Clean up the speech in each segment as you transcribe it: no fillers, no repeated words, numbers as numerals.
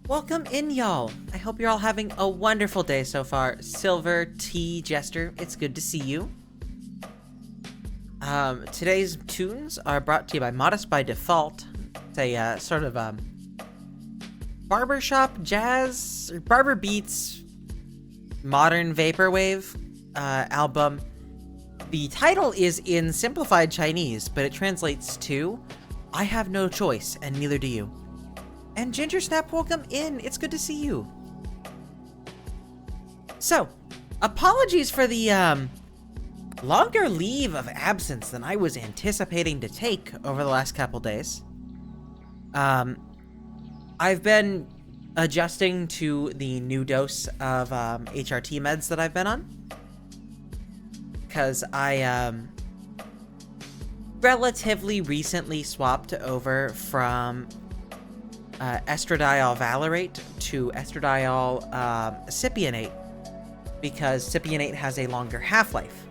Welcome in, y'all. I hope you're all having a wonderful day so far. Silver T Jester, it's good to see you. Today's tunes are brought to you by Modest by Default. It's a sort of barbershop jazz or barber beats modern vaporwave album. The title is in simplified Chinese, but it translates to "I have no choice, and neither do you." And Ginger Snap, welcome in. It's good to see you. So, apologies for the longer leave of absence than I was anticipating to take over the last couple days. I've been adjusting to the new dose of HRT meds that I've been on, because I relatively recently swapped over from estradiol valerate to estradiol cypionate, because cypionate has a longer half-life,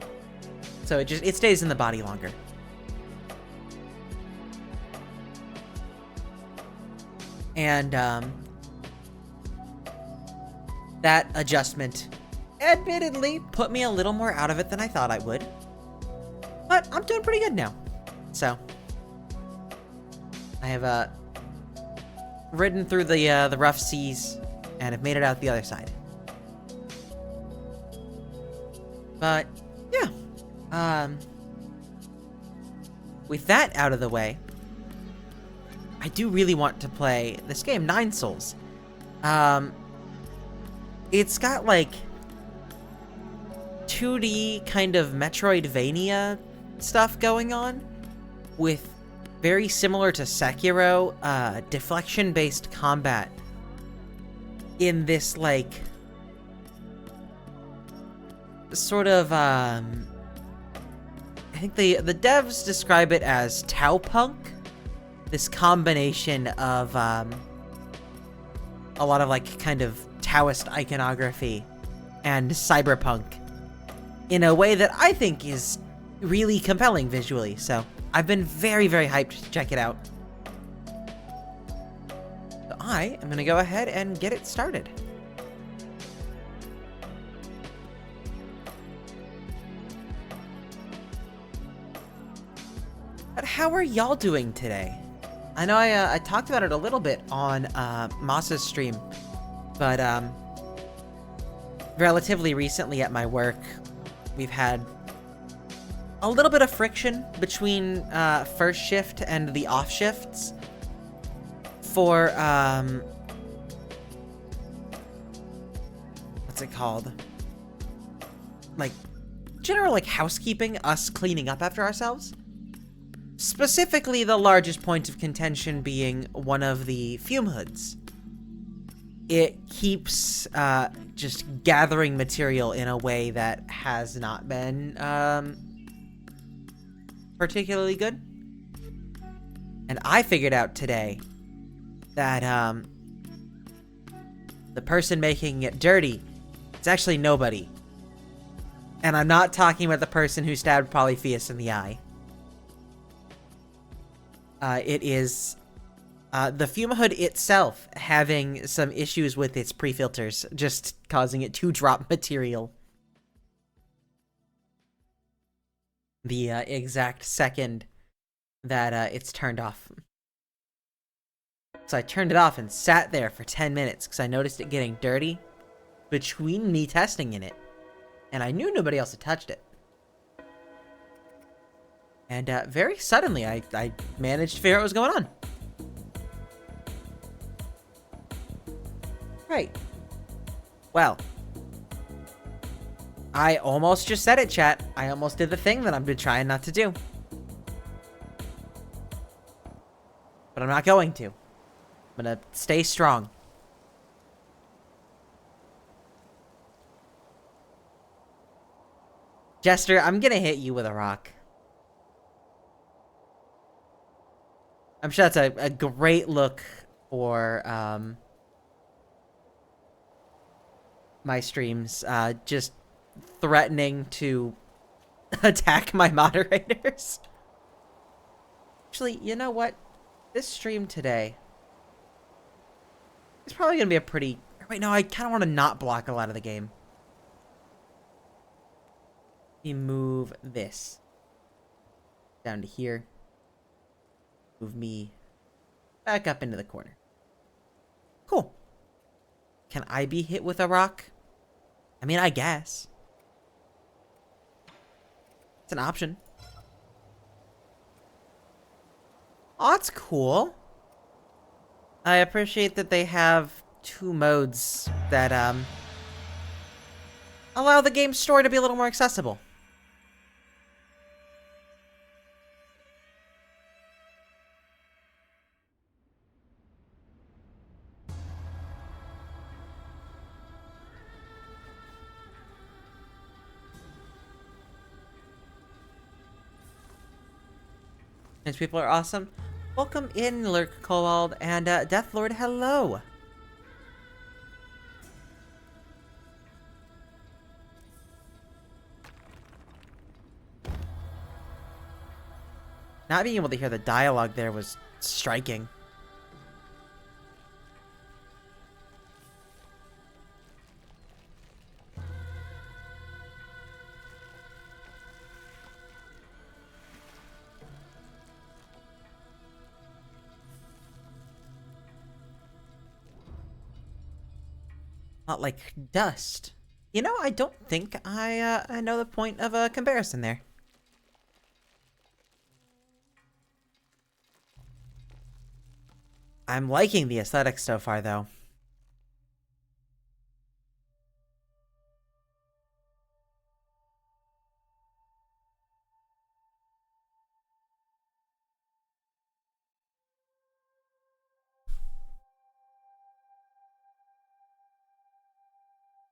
so it stays in the body longer. And that adjustment admittedly put me a little more out of it than I thought I would, but I'm doing pretty good now. So I have ridden through the rough seas and have made it out the other side. But yeah, with that out of the way, I do really want to play this game, Nine Souls. It's got like 2D kind of Metroidvania stuff going on, with very similar to Sekiro, deflection-based combat in this, like, sort of, I think the devs describe it as Taopunk, this combination of, a lot of, like, kind of Taoist iconography and cyberpunk in a way that I think is really compelling visually, so I've been very, very hyped to check it out. So I am going to go ahead and get it started. But how are y'all doing today? I know I talked about it a little bit on Moss's stream, but relatively recently at my work, we've had a little bit of friction between first shift and the off shifts for what's it called? Like general like housekeeping, us cleaning up after ourselves. Specifically, the largest point of contention being one of the fume hoods. It keeps just gathering material in a way that has not been particularly good. And I figured out today that the person making it dirty is actually nobody. And I'm not talking about the person who stabbed Polypheus in the eye. It is the fume hood itself having some issues with its pre-filters, just causing it to drop material the exact second that it's turned off. So I turned it off and sat there for 10 minutes because I noticed it getting dirty between me testing in it, and I knew nobody else had touched it. And very suddenly I managed to figure out what was going on. Right. Well, I almost just said it, chat. I almost did the thing that I've been trying not to do. But I'm not going to. I'm gonna stay strong. Jester, I'm gonna hit you with a rock. I'm sure that's a great look for my streams, just threatening to attack my moderators. Actually, you know what? This stream today It's probably gonna be a pretty... Wait, no, I kind of want to not block a lot of the game. You move this down to here. Move me back up into the corner. Cool. Can I be hit with a rock? I mean, I guess. It's an option. Oh, that's cool. I appreciate that they have 2 modes that, allow the game's story to be a little more accessible. These people are awesome. Welcome in, Lurk Kowald, and Deathlord, hello! Not being able to hear the dialogue there was striking. Not like dust. You know, I don't think I know the point of a comparison there. I'm liking the aesthetics so far, though.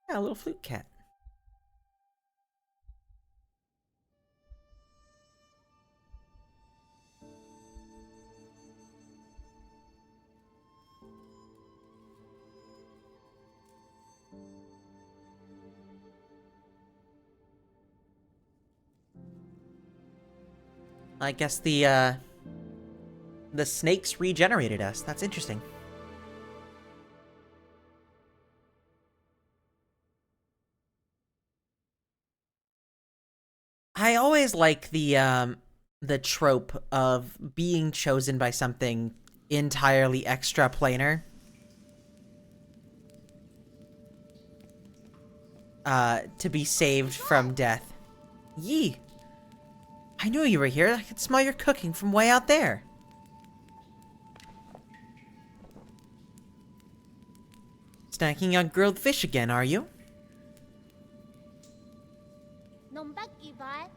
Yeah, a little flute cat. I guess the snakes regenerated us. That's interesting. I always like the trope of being chosen by something entirely extra planar. To be saved from death. Yee! I knew you were here. I could smell your cooking from way out there. Snacking on grilled fish again, are you?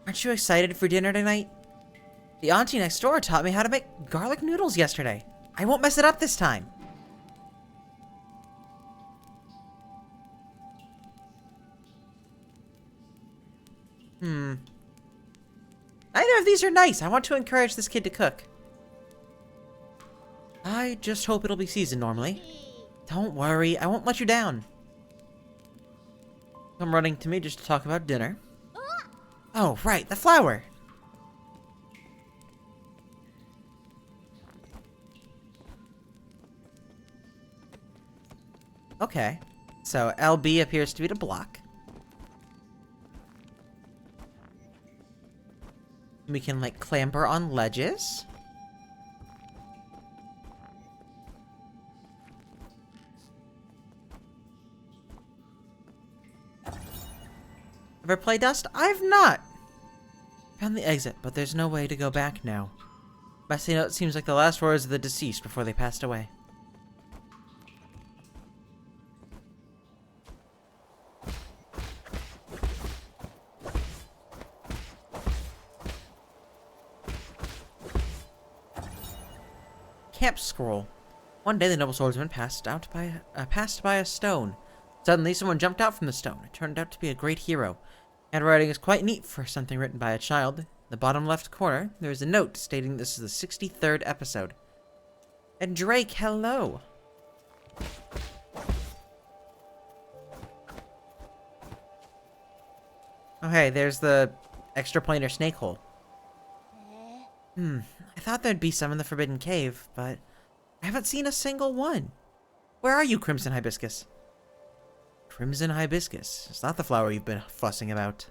Aren't you excited for dinner tonight? The auntie next door taught me how to make garlic noodles yesterday. I won't mess it up this time. Neither of these are nice. I want to encourage this kid to cook. I just hope it'll be seasoned normally. Don't worry, I won't let you down. Come running to me just to talk about dinner. Oh, right, the flower. Okay, so LB appears to be the block. We can, like, clamber on ledges. Ever play Dust? I've not! Found the exit, but there's no way to go back now. Bessie note seems like the last words of the deceased before they passed away. Camp scroll. One day the noble swordsman passed by a stone. Suddenly someone jumped out from the stone. It turned out to be a great hero. Handwriting is quite neat for something written by a child. In the bottom left corner, there is a note stating this is the 63rd episode. And Drake, hello! Oh hey, there's the extra planar snake hole. I thought there'd be some in the Forbidden Cave, but I haven't seen a single one. Where are you, Crimson Hibiscus? Crimson Hibiscus. It's not the flower you've been fussing about.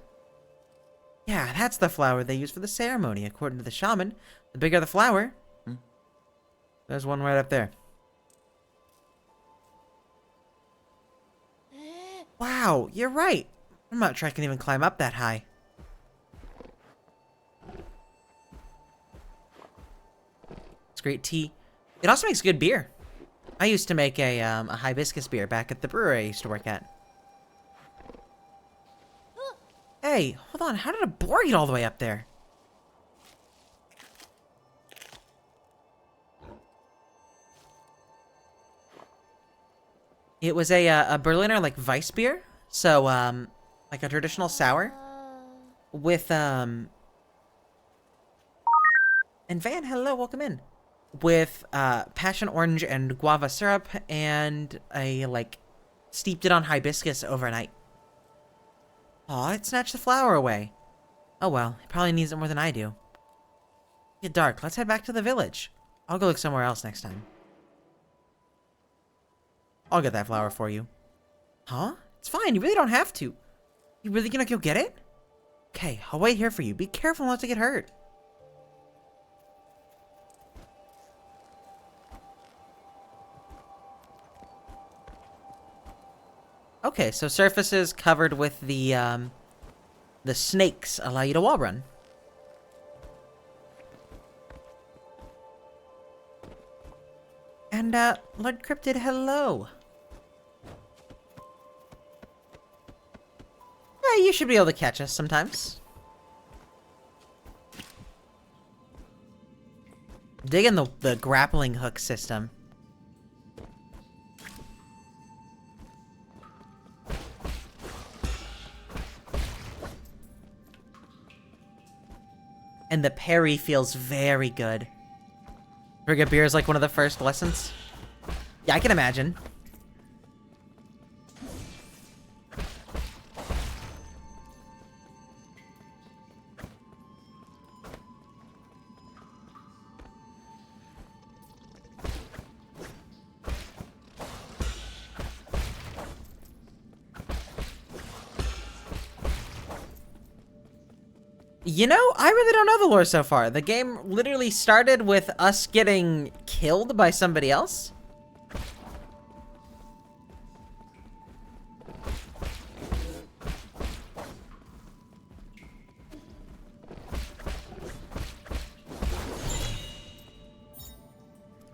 Yeah, that's the flower they use for the ceremony, according to the shaman. The bigger the flower. There's one right up there. Wow, you're right. I'm not sure I can even climb up that high. It's great tea. It also makes good beer. I used to make a hibiscus beer back at the brewery I used to work at. Hey, hold on. How did a boar get all the way up there? It was a Berliner, like, Weiss beer. So, like a traditional sour. With, And Van, hello, welcome in. With, passion orange and guava syrup and like, steeped it on hibiscus overnight. Aw, it snatched the flower away. Oh well, it probably needs it more than I do. Get dark, let's head back to the village. I'll go look somewhere else next time. I'll get that flower for you. Huh? It's fine, you really don't have to. You really gonna go get it? Okay, I'll wait here for you. Be careful not to get hurt. Okay, so surfaces covered with the snakes allow you to wall run. And, Lord Cryptid, hello. Yeah, you should be able to catch us sometimes. Digging the grappling hook system. And the parry feels very good. Bring a beer is like one of the first lessons. Yeah, I can imagine. You know, I really don't know the lore so far. The game literally started with us getting killed by somebody else.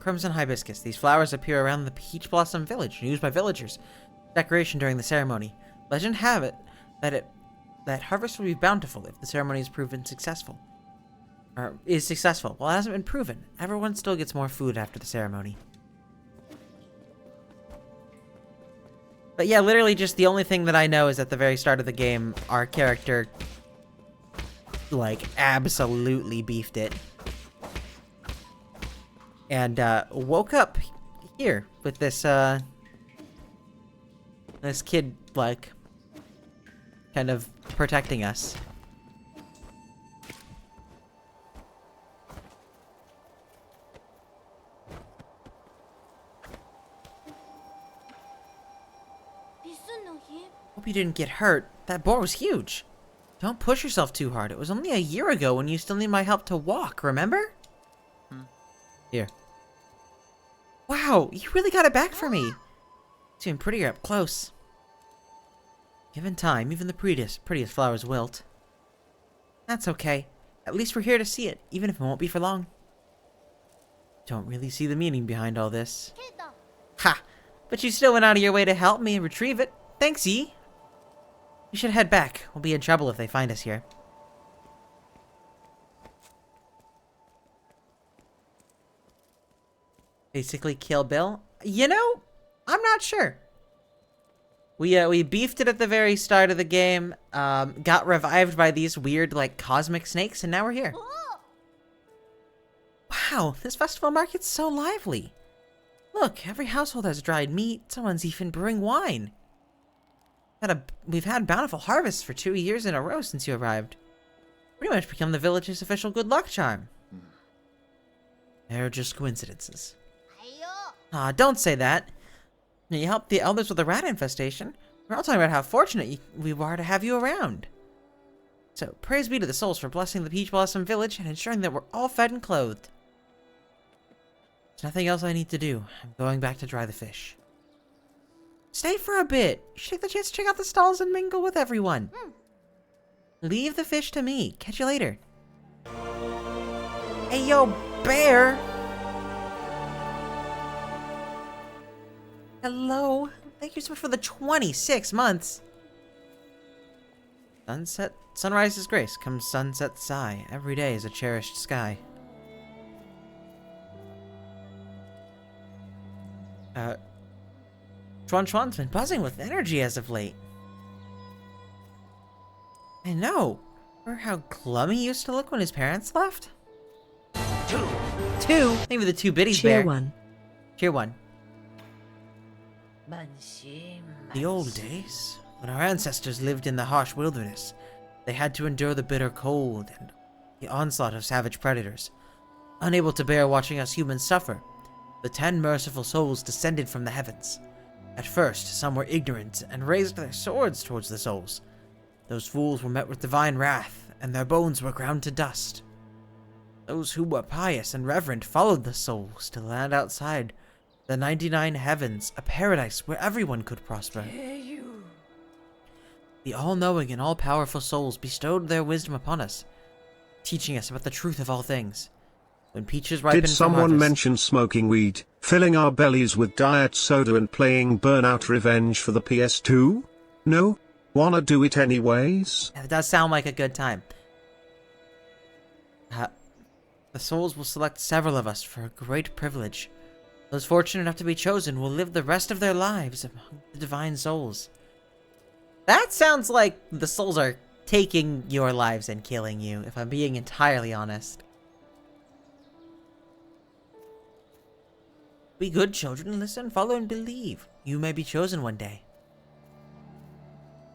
Crimson Hibiscus. These flowers appear around the Peach Blossom Village and used by villagers. Decoration during the ceremony. Legend have it that harvest will be bountiful if the ceremony is proven successful. Or is successful. Well, it hasn't been proven. Everyone still gets more food after the ceremony. But yeah, literally just the only thing that I know is at the very start of the game, our character, like, absolutely beefed it. And, woke up here with this, this kid, like, kind of protecting us. Hope you didn't get hurt. That boar was huge. Don't push yourself too hard. It was only a year ago when you still need my help to walk, remember? Here. Wow, you really got it back for me. It's even prettier up close. Given time, even the prettiest flowers wilt. That's okay. At least we're here to see it, even if it won't be for long. Don't really see the meaning behind all this. Ha! But you still went out of your way to help me retrieve it. Thanks, Yi. We should head back. We'll be in trouble if they find us here. Basically Kill Bill? You know, I'm not sure. We beefed it at the very start of the game, got revived by these weird, like, cosmic snakes, and now we're here. Wow, this festival market's so lively. Look, every household has dried meat, someone's even brewing wine. We've had bountiful harvests for 2 years in a row since you arrived. Pretty much become the village's official good luck charm. They're just coincidences. Aw, don't say that. You helped the elders with the rat infestation. We're all talking about how fortunate we are to have you around. So, praise be to the souls for blessing the Peach Blossom Village and ensuring that we're all fed and clothed. There's nothing else I need to do. I'm going back to dry the fish. Stay for a bit. You should take the chance to check out the stalls and mingle with everyone. Leave the fish to me. Catch you later. Hey, yo, bear! Hello. Thank you so much for the 26 months. Sunrise is grace, comes sunset sigh. Every day is a cherished sky. Chuan's been buzzing with energy as of late. I know. Remember how glum he used to look when his parents left? Two? Maybe the two biddies Cheer there. one. Cheer one. The old days, when our ancestors lived in the harsh wilderness, they had to endure the bitter cold and the onslaught of savage predators. Unable to bear watching us humans suffer, the 10 merciful souls descended from the heavens. At first, some were ignorant and raised their swords towards the souls. Those fools were met with divine wrath, and their bones were ground to dust. Those who were pious and reverent followed the souls to the land outside the 99 heavens, a paradise where everyone could prosper. The all-knowing and all-powerful souls bestowed their wisdom upon us, teaching us about the truth of all things. When peaches ripen Did for someone harvest, mention smoking weed, filling our bellies with diet soda and playing Burnout Revenge for the PS2? No? Wanna do it anyways? it does sound like a good time. The souls will select several of us for a great privilege. Those fortunate enough to be chosen will live the rest of their lives among the divine souls. That sounds like the souls are taking your lives and killing you, if I'm being entirely honest. Be good children, listen, follow, and believe. You may be chosen one day.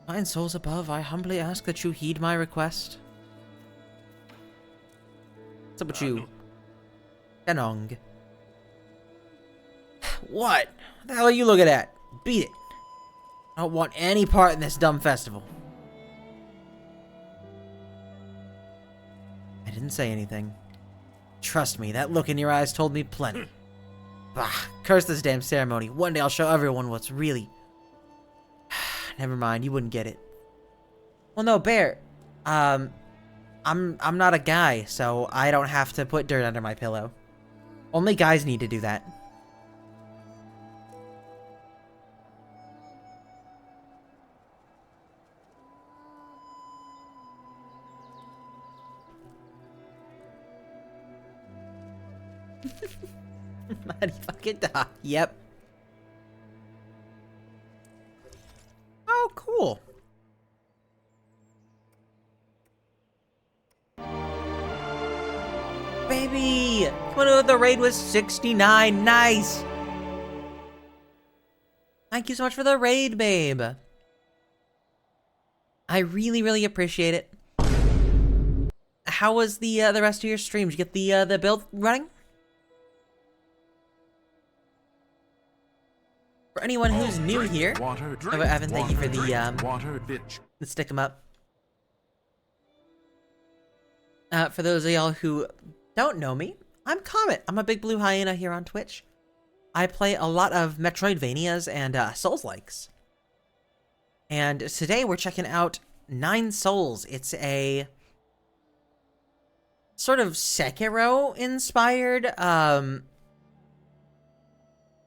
Fine souls above, I humbly ask that you heed my request. What's up with you? Denong. What? What the hell are you looking at? Beat it. I don't want any part in this dumb festival. I didn't say anything. Trust me, that look in your eyes told me plenty. Bah, curse this damn ceremony. One day I'll show everyone what's really... Never mind, you wouldn't get it. Well, no, Bear. I'm not a guy, so I don't have to put dirt under my pillow. Only guys need to do that. Mighty fucking die. Yep. Oh, cool. Baby! The raid was 69. Nice! Thank you so much for the raid, babe. I really, really appreciate it. How was the rest of your stream? Did you get the build running? For anyone who's new here, Evan, thank you for the stick 'em up. For those of y'all who don't know me, I'm Comet. I'm a big blue hyena here on Twitch. I play a lot of Metroidvanias and Souls-likes. And today we're checking out Nine Souls. It's a sort of Sekiro-inspired,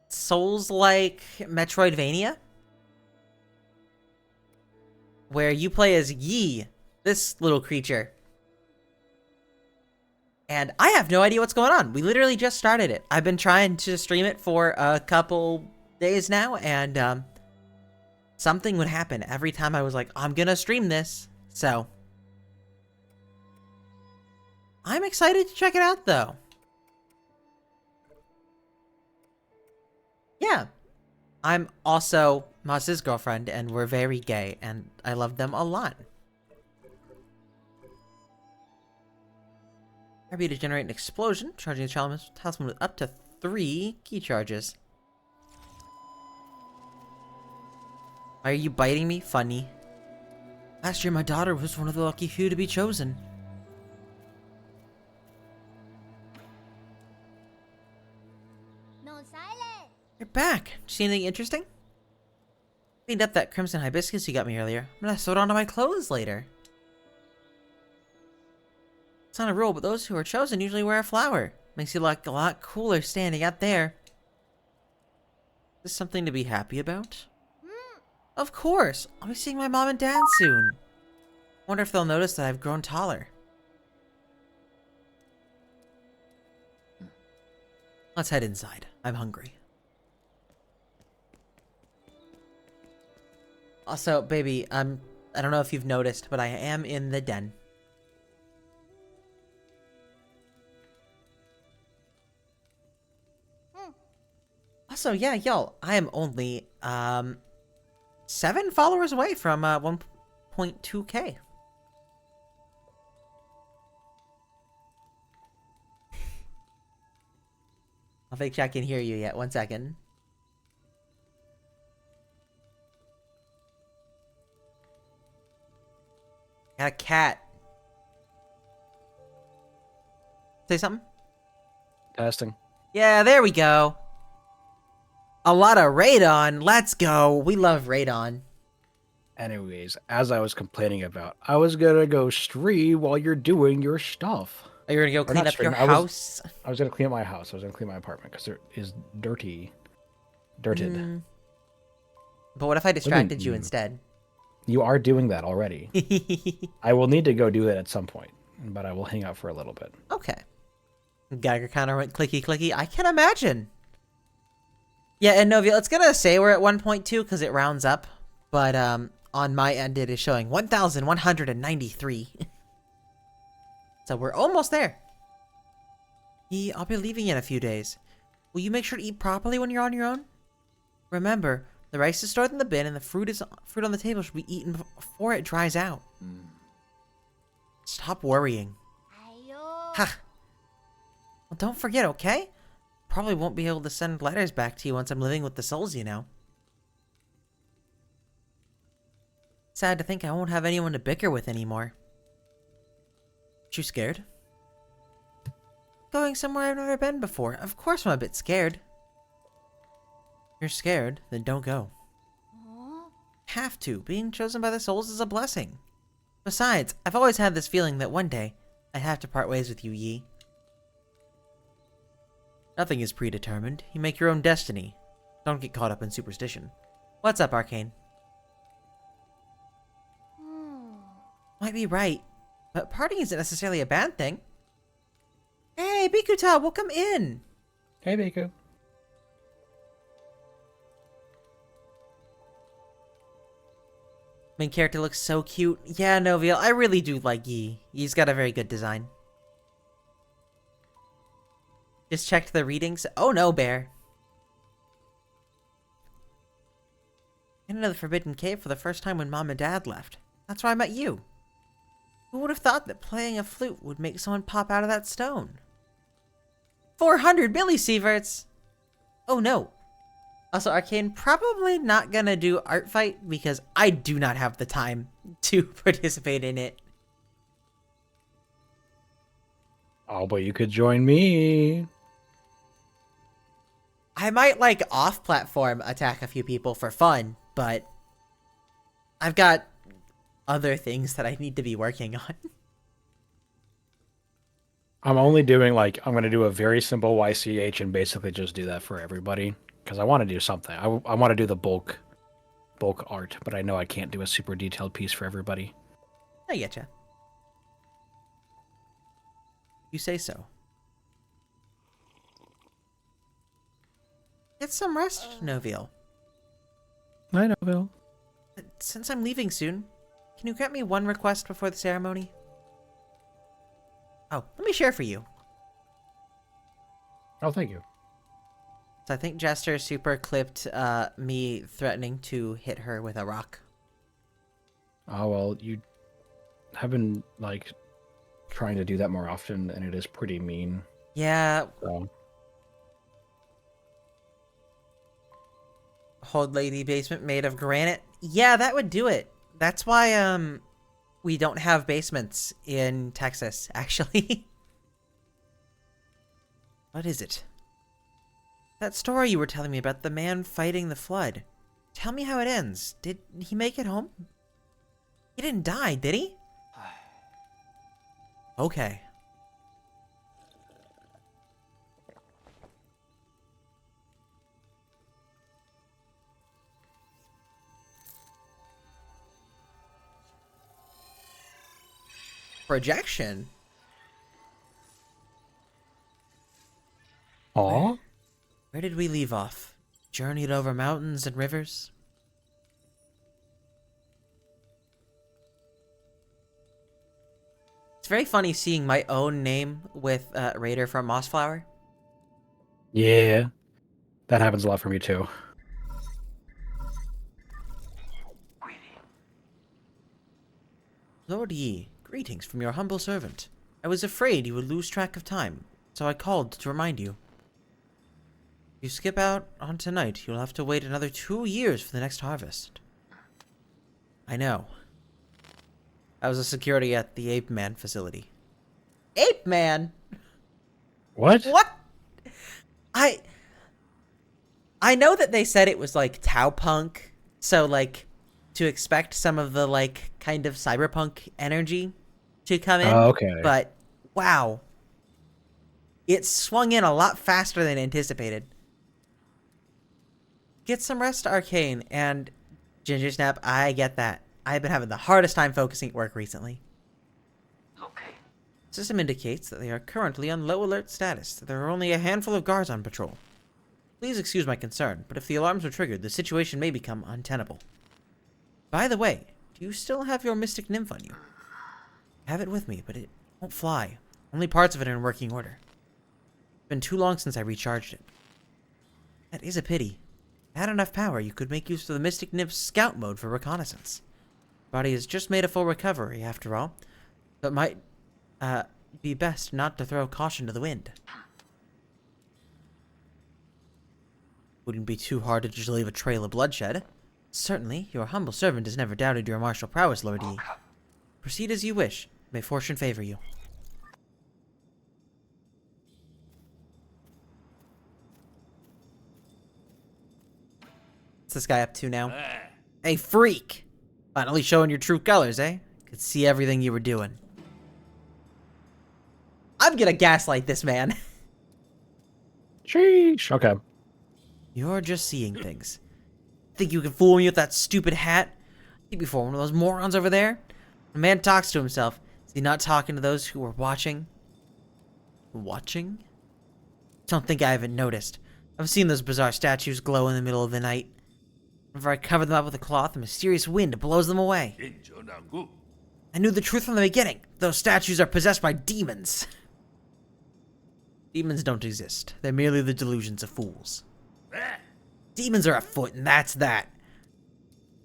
Souls-like Metroidvania, where you play as Yi, this little creature. And I have no idea what's going on. We literally just started it. I've been trying to stream it for a couple days now, and something would happen every time I was like, I'm gonna stream this. So I'm excited to check it out, though. Yeah. I'm also Maz's girlfriend, and we're very gay, and I love them a lot. RB to generate an explosion, charging the talisman with up to 3 key charges. Why are you biting me? Funny. Last year, my daughter was one of the lucky few to be chosen. No silent. You're back. Did you see anything interesting? Cleaned up that crimson hibiscus you got me earlier. I'm gonna sew it onto my clothes later. It's not a rule, but those who are chosen usually wear a flower. Makes you look a lot cooler standing up there. Is this something to be happy about? Of course! I'll be seeing my mom and dad soon. Wonder if they'll notice that I've grown taller. Let's head inside. I'm hungry. Also, baby, I don't know if you've noticed, but I am in the den. Also, yeah, y'all, I am only, 7 followers away from, 1.2k. I don't think I can hear you yet. 1 second. Got a cat. Say something? Testing. Yeah, there we go. A lot of Radon. Let's go. We love Radon. Anyways, as I was complaining about, I was gonna go stream while you're doing your stuff. Are you gonna go Or clean not up your stream, house? I was gonna clean up my house. I was gonna clean my apartment because it is dirty. Dirted. But what if I distracted you instead? You are doing that already. I will need to go do that at some point, but I will hang out for a little bit. Okay. Geiger counter went clicky clicky. I can imagine. Yeah, and Novia, it's gonna say we're at 1.2 because it rounds up, but on my end it is showing 1,193. So we're almost there. I'll be leaving in a few days. Will you make sure to eat properly when you're on your own? Remember, the rice is stored in the bin and the fruit on the table should be eaten before it dries out. Stop worrying. Ayo. Ha! Well, don't forget, okay? Probably won't be able to send letters back to you once I'm living with the souls, you know. Sad to think I won't have anyone to bicker with anymore. You scared? Going somewhere I've never been before. Of course I'm a bit scared. You're scared, then don't go. Have to. Being chosen by the souls is a blessing. Besides, I've always had this feeling that one day I'd have to part ways with you, Yi. Nothing is predetermined. You make your own destiny. Don't get caught up in superstition. What's up, Arcane? Might be right, but parting isn't necessarily a bad thing. Hey, Bikuta, welcome in! Hey, Baku. Main character looks so cute. Yeah, Noviel, I really do like Yi. Yi's got a very good design. Just checked the readings. Oh no, Bear. Into the Forbidden Cave for the first time when Mom and Dad left. That's where I met you. Who would have thought that playing a flute would make someone pop out of that stone? 400 millisieverts! Oh no. Also, Arcane, probably not gonna do Art Fight because I do not have the time to participate in it. Oh, but you could join me. I might, like, off-platform attack a few people for fun, but I've got other things that I need to be working on. I'm only doing, like, I'm going to do a very simple YCH and basically just do that for everybody. Because I want to do something. I want to do the bulk art, but I know I can't do a super detailed piece for everybody. I getcha. You say so. Get some rest, Noviel. I know, Bill. Since I'm leaving soon, can you grant me one request before the ceremony? Oh, let me share for you. Oh, thank you. So I think Jester super clipped me threatening to hit her with a rock. Oh, well, you have been, like, trying to do that more often, and it is pretty mean. Yeah. So. Old lady basement made of granite. Yeah, that would do it. That's why, we don't have basements in Texas, actually. What is it? That story you were telling me about the man fighting the flood. Tell me how it ends. Did he make it home? He didn't die, did he? Okay. Projection? Aw. Where did we leave off? Journeyed over mountains and rivers? It's very funny seeing my own name with Raider from Mossflower. Yeah. That happens a lot for me too. Lord Yi, greetings from your humble servant. I was afraid you would lose track of time, so I called to remind you. If you skip out on tonight, you'll have to wait another 2 years for the next harvest. I know. I was a security at the Ape Man facility. Ape Man? What? What? I know that they said it was like Taopunk, so like to expect some of the like kind of cyberpunk energy to come in. Oh, okay. But wow. It swung in a lot faster than anticipated. Get some rest, Arcane, and Ginger Snap, I get that. I've been having the hardest time focusing at work recently. Okay. System indicates that they are currently on low alert status. There are only a handful of guards on patrol. Please excuse my concern, but if the alarms are triggered, the situation may become untenable. By the way, do you still have your Mystic Nymph on you? I have it with me, but it won't fly. Only parts of it are in working order. It's been too long since I recharged it. That is a pity. If it had enough power, you could make use of the Mystic Nymph's scout mode for reconnaissance. Body has just made a full recovery, after all. So it might, be best not to throw caution to the wind. Wouldn't be too hard to just leave a trail of bloodshed. Certainly, your humble servant has never doubted your martial prowess, Lord Yi. Proceed as you wish. May fortune favor you. What's this guy up to now? Hey, freak! Finally showing your true colors, eh? Could see everything you were doing. I'm gonna gaslight this man. Sheesh. Okay. You're just seeing things. Think you can fool me with that stupid hat? You before one of those morons over there? A man talks to himself. Is he not talking to those who are watching? Watching? Don't think I haven't noticed. I've seen those bizarre statues glow in the middle of the night. Whenever I cover them up with a cloth, a mysterious wind blows them away. I knew the truth from the beginning. Those statues are possessed by demons. Demons don't exist. They're merely the delusions of fools. Demons are afoot, and that's that.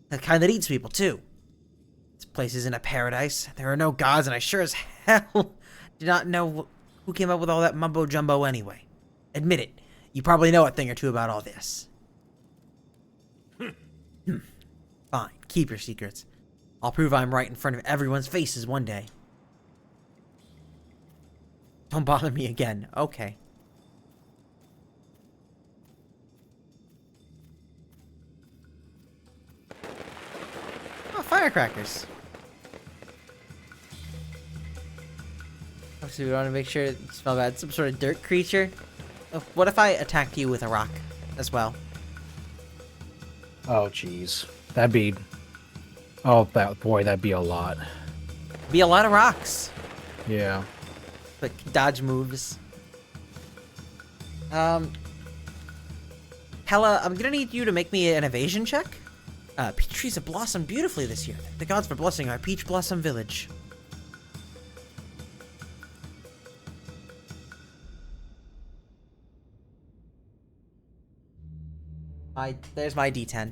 The kind that eats people, too. This place isn't a paradise. There are no gods, and I sure as hell do not know who came up with all that mumbo-jumbo anyway. Admit it. You probably know a thing or two about all this. Fine. Keep your secrets. I'll prove I'm right in front of everyone's faces one day. Don't bother me again. Okay. Oh, firecrackers. Oh, so we want to make sure it smells bad. Some sort of dirt creature. Oh, what if I attacked you with a rock as well? Oh, jeez. That'd be... Oh, boy, that'd be a lot. Be a lot of rocks. Yeah. Like dodge moves. Hella, I'm gonna need you to make me an evasion check. Peach trees have blossomed beautifully this year. The gods for blessing our Peach Blossom Village. There's my D10.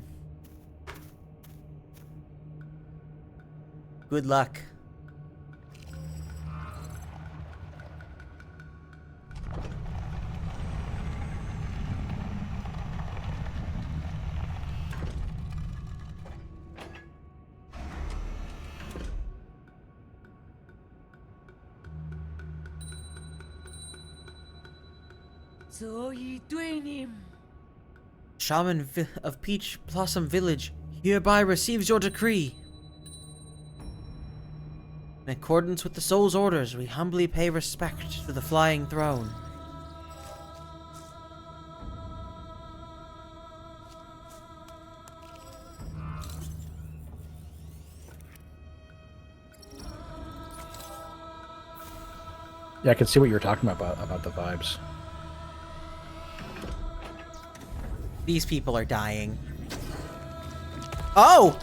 Good luck. Shaman of Peach Blossom Village hereby receives your decree. In accordance with the soul's orders, we humbly pay respect to the flying throne. Yeah, I can see what you're talking about the vibes. These people are dying. Oh!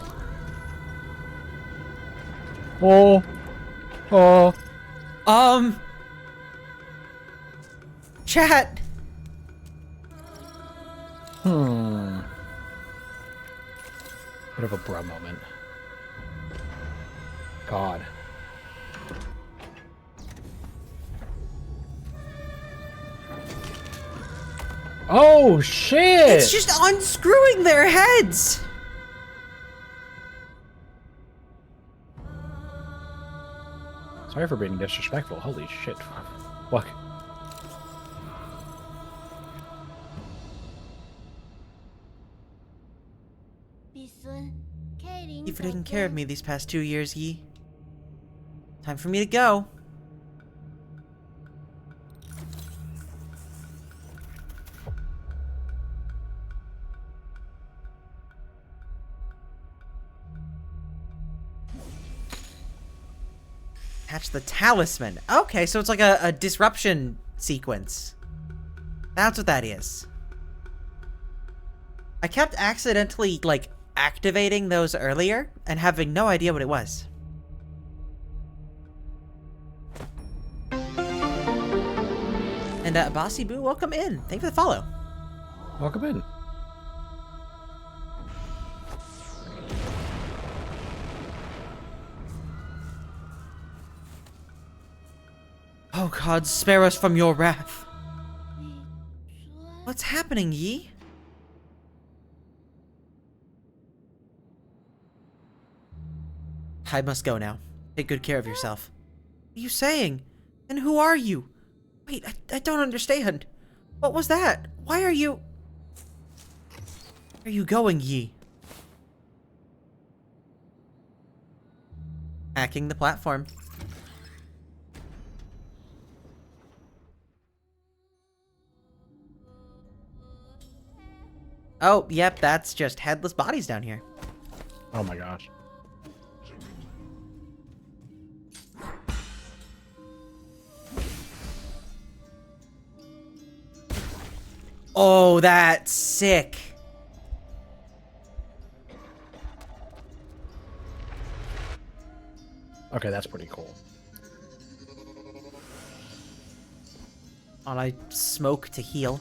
Oh. Chat! Bit of a bruh moment. God. Oh, shit! It's just unscrewing their heads! Sorry for being disrespectful. Holy shit. Fuck. Thank you for taking care of me these past 2 years, Yi. Time for me to go. Catch the talisman. Okay, so it's like a disruption sequence. That's what that is. I kept accidentally, like, activating those earlier and having no idea what it was. And, Bossy Boo, welcome in. Thank you for the follow. Welcome in. Oh God, spare us from your wrath. What's happening, Yi? I must go now. Take good care of yourself. What are you saying? And who are you? Wait, I don't understand. What was that? Why are you... Where are you going, Yi? Hacking the platform. Oh, yep, that's just headless bodies down here. Oh my gosh. Oh, that's sick. Okay, that's pretty cool. While I smoke to heal.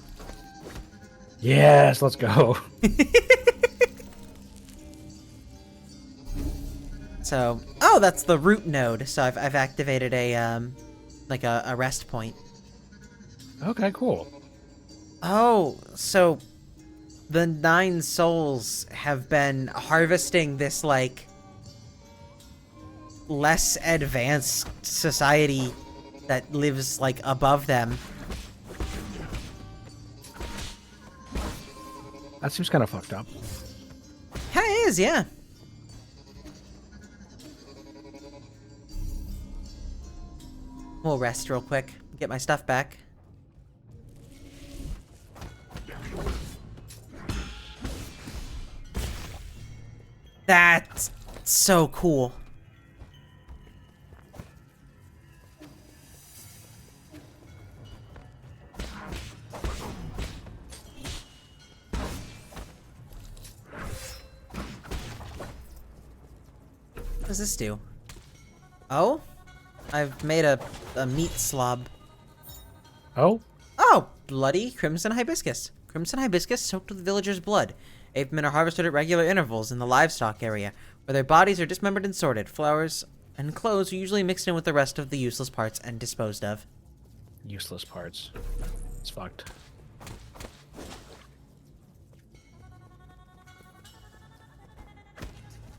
Yes, let's go. So, oh, that's the root node. So I've activated a, like a rest point. Okay, cool. Oh, so the 9 souls have been harvesting this, like, less advanced society that lives, like, above them. That seems kind of fucked up. Yeah, it is, yeah. We'll rest real quick. Get my stuff back. That's so cool. What does this do? Oh? I've made a meat slob. Oh? Oh! Bloody Crimson Hibiscus. Crimson Hibiscus soaked with the villagers' blood. Apemen are harvested at regular intervals in the livestock area, where their bodies are dismembered and sorted. Flowers and clothes are usually mixed in with the rest of the useless parts and disposed of. Useless parts. It's fucked.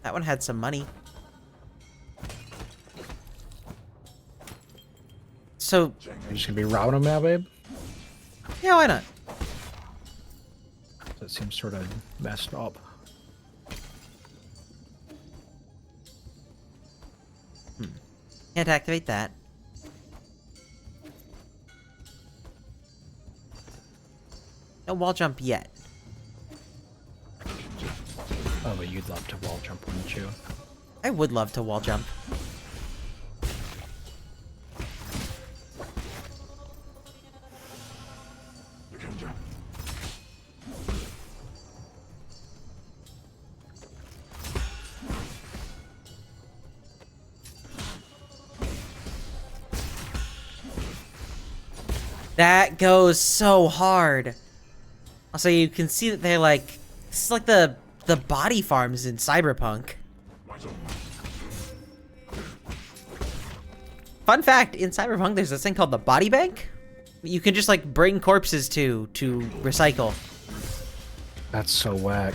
That one had some money. So, You're just gonna be robbing them now, babe? Yeah, why not? That seems sort of messed up. Can't activate that. No wall jump yet. Oh, but you'd love to wall jump, wouldn't you? I would love to wall jump. That goes so hard. Also, you can see that they're like, this is like the body farms in Cyberpunk. Fun fact, in Cyberpunk, there's this thing called the body bank. You can just like bring corpses to recycle. That's so whack.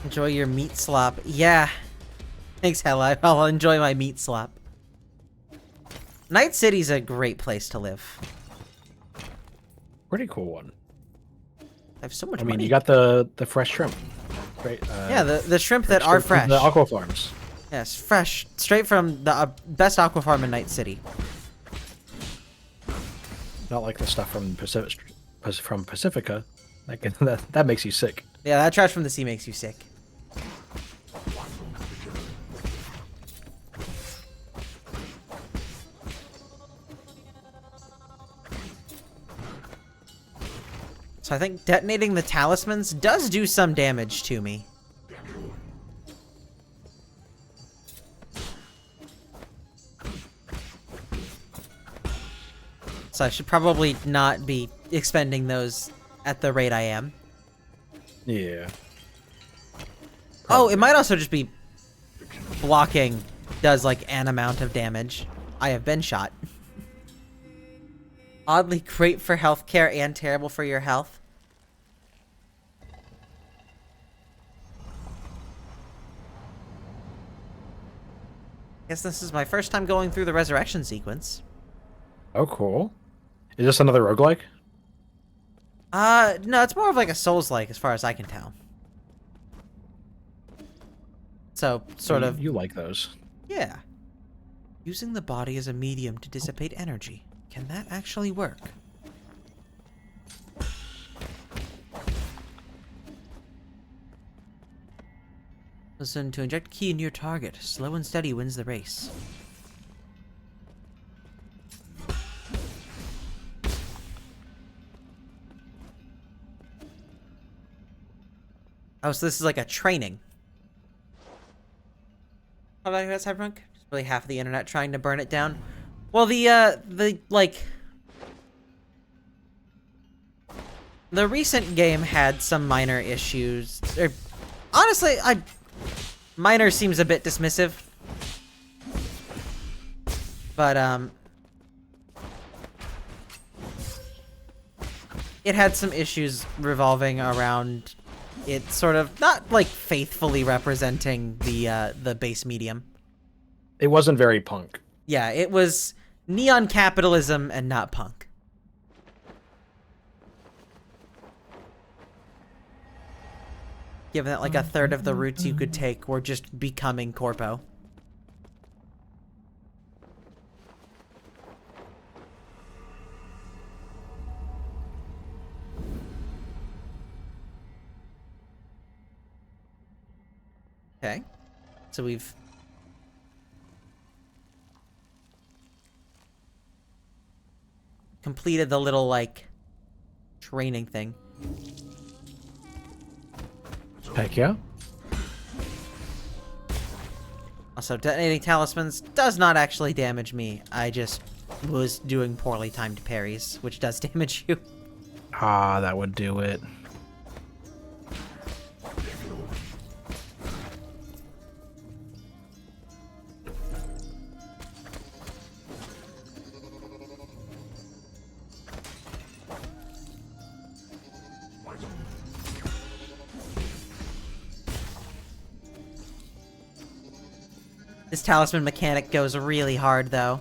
Enjoy your meat slop. Yeah. Thanks, Hella. I'll enjoy my meat slop. Night City's a great place to live. Pretty cool one. I have so much I mean, money. you got the fresh shrimp, right? Yeah, the shrimp that are fresh. The aqua farms. Yes, fresh. Straight from the best aqua farm in Night City. Not like the stuff from Pacifica. That makes you sick. Yeah, that trash from the sea makes you sick. So I think detonating the talismans does do some damage to me. So I should probably not be expending those at the rate I am. Yeah. Oh, it might also just be blocking does like an amount of damage. I have been shot. Oddly great for healthcare and terrible for your health. Guess this is my first time going through the resurrection sequence. Oh, cool. Is this another roguelike? No, it's more of like a Souls-like as far as I can tell. So, sort of... You like those. Yeah. Using the body as a medium to dissipate energy. Can that actually work? Listen, to inject key in your target. Slow and steady wins the race. Oh, so this is like a training. How about that, Cyberpunk? Just really half of the internet trying to burn it down. Well, the recent game had some minor issues. Honestly, minor seems a bit dismissive. But, it had some issues revolving around it sort of not like faithfully representing the base medium. It wasn't very punk. Yeah, it was neon capitalism and not punk. Given that like a third of the routes you could take were just becoming corpo. Okay. So we've completed the little, like, training thing. Heck yeah. Also, detonating talismans does not actually damage me. I just was doing poorly timed parries, which does damage you. Ah, that would do it. This talisman mechanic goes really hard, though.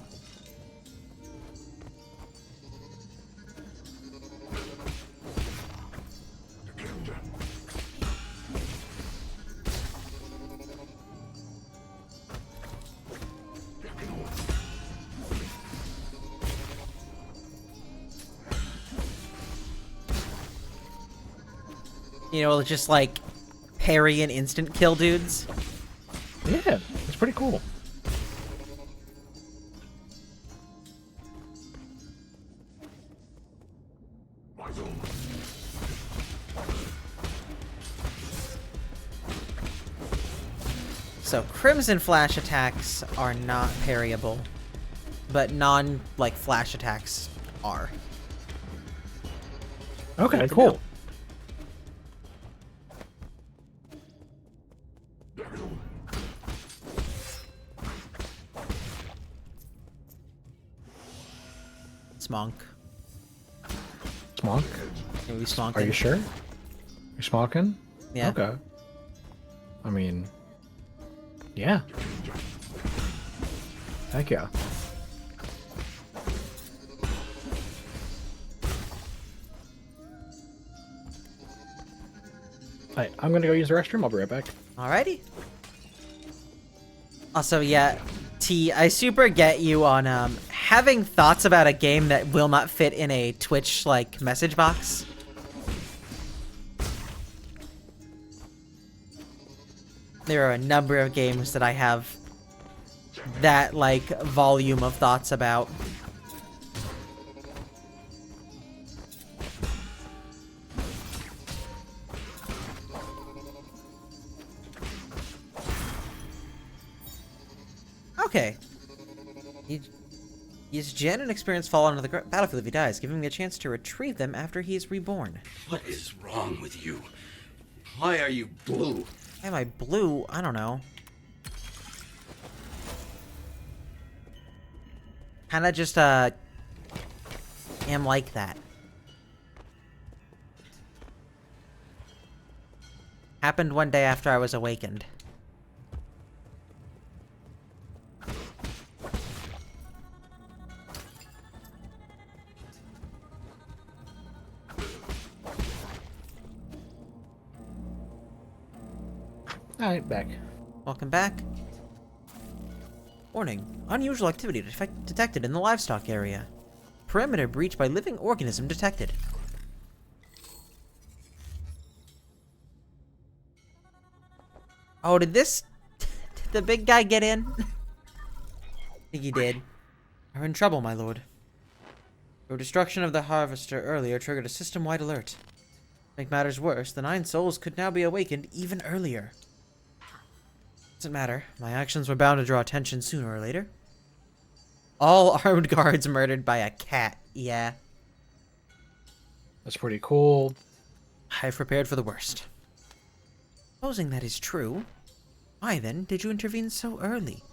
You know, just like parry and instant kill dudes. Yeah, it's pretty cool. So Crimson Flash attacks are not parryable, but flash attacks are. Okay, cool. Smonk. Smonk? Maybe Smonk. Are you sure? You're smonking? Yeah. Okay. I mean, yeah. Heck yeah. Alright, I'm gonna go use the restroom. I'll be right back. Alrighty. Also, yeah, T, I super get you on having thoughts about a game that will not fit in a Twitch like message box. There are a number of games that I have that like volume of thoughts about. Okay. His Jen and experience fall onto the battlefield if he dies, giving him a chance to retrieve them after he is reborn. What is wrong with you? Why are you blue? Am I blue? I don't know. Kinda just, am like that. Happened one day after I was awakened. Alright, back. Welcome back. Warning. Unusual activity detected in the livestock area. Perimeter breach by living organism detected. Oh, did the big guy get in? I think he did. We're in trouble, my lord. Your destruction of the harvester earlier triggered a system-wide alert. To make matters worse, the 9 souls could now be awakened even earlier. Doesn't matter. My actions were bound to draw attention sooner or later. All armed guards murdered by a cat. Yeah. That's pretty cool. I've prepared for the worst. Supposing that is true, why then did you intervene so early?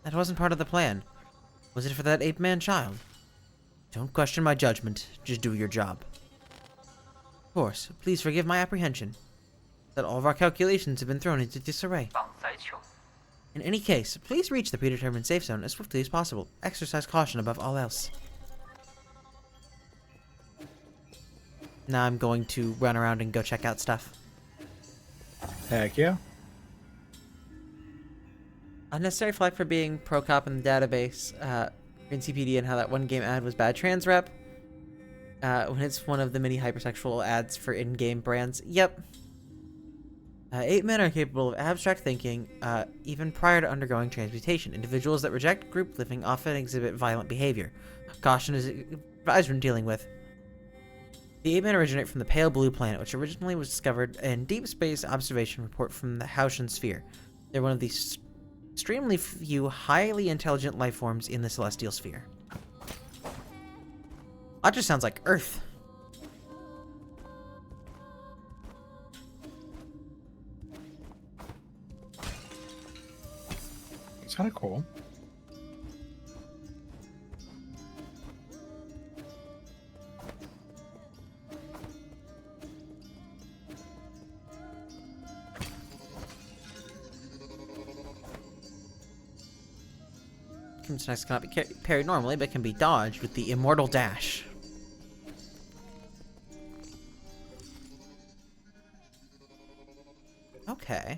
That wasn't part of the plan. Was it for that ape-man child? Don't question my judgment. Just do your job. Of course, please forgive my apprehension. That all of our calculations have been thrown into disarray. 绑在球。 In any case, please reach the predetermined safe zone as swiftly as possible. Exercise caution above all else. Now I'm going to run around and go check out stuff. Heck yeah. Unnecessary flag for being pro cop in the database. Green CPD and how that one game ad was bad trans rep. When it's one of the many hypersexual ads for in-game brands. Yep. 8 men are capable of abstract thinking, even prior to undergoing transmutation. Individuals that reject group living often exhibit violent behavior. Caution is advised when dealing with. The 8 men originate from the Pale Blue Planet, which originally was discovered in Deep Space Observation Report from the Hautian Sphere. They're one of the extremely few highly intelligent life forms in the Celestial Sphere. That just sounds like Earth. It's kind of cool. Human attacks cannot be parried normally, but can be dodged with the Immortal Dash. Okay.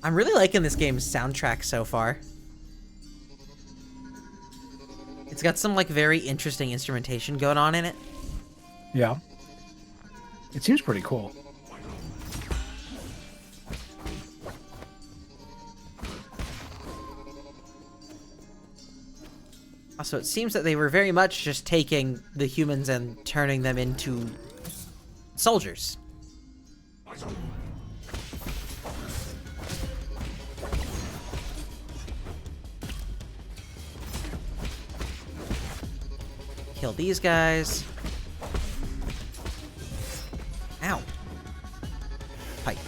I'm really liking this game's soundtrack so far. It's got some, like, very interesting instrumentation going on in it. Yeah. It seems pretty cool. Also, it seems that they were very much just taking the humans and turning them into soldiers. Kill these guys. Ow. Pipe.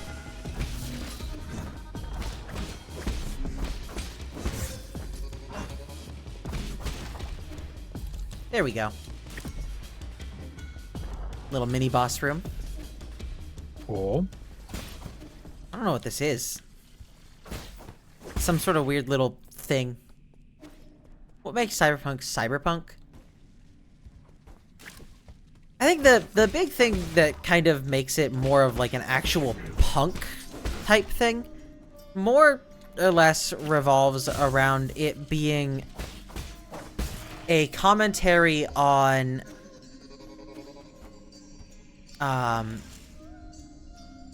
There we go. Little mini boss room. Cool. I don't know what this is. Some sort of weird little thing. What makes cyberpunk cyberpunk? I think the big thing that kind of makes it more of like an actual punk type thing more or less revolves around it being a commentary on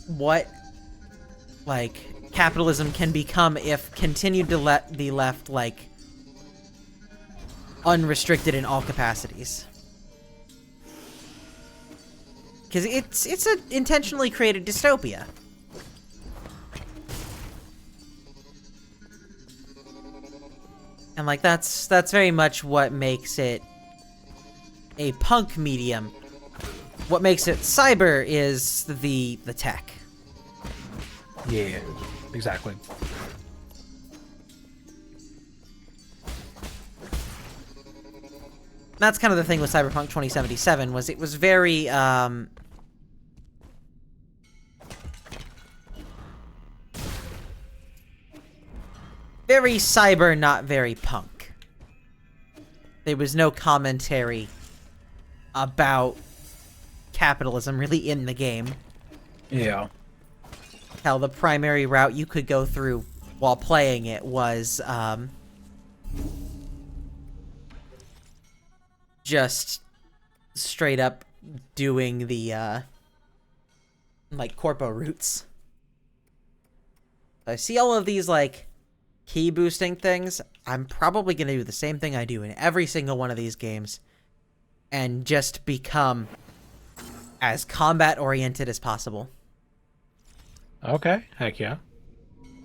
what like capitalism can become if continued to let be left like unrestricted in all capacities. Because it's an intentionally created dystopia. And like that's very much what makes it a punk medium. What makes it cyber is the tech. Yeah, exactly. That's kind of the thing with Cyberpunk 2077 was it was very very cyber, not very punk. There was no commentary about capitalism really in the game. Yeah. Hell, the primary route you could go through while playing it was just straight up doing the like corpo routes. I see all of these like key boosting things. I'm probably gonna do the same thing I do in every single one of these games and just become as combat oriented as possible. Okay, heck yeah.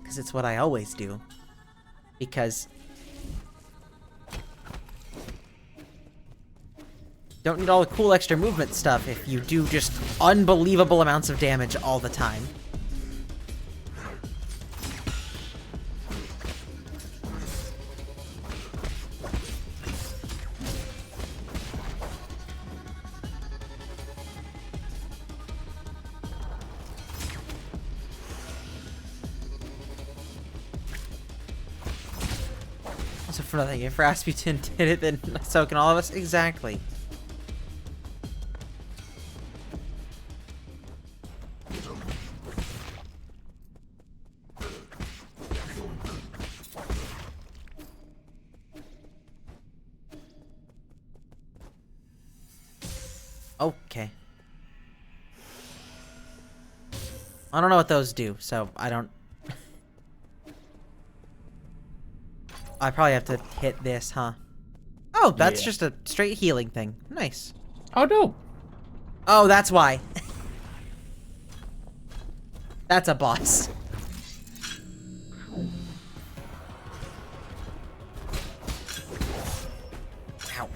Because it's what I always do. Because don't need all the cool extra movement stuff if you do just unbelievable amounts of damage all the time. Also, for nothing, if Rasputin did it, then so can all of us. Exactly. Okay. I don't know what those do, so I don't... I probably have to hit this, huh? Oh, that's Yeah. just a straight healing thing. Nice. Oh, no. Oh, that's why. That's a boss. Ow.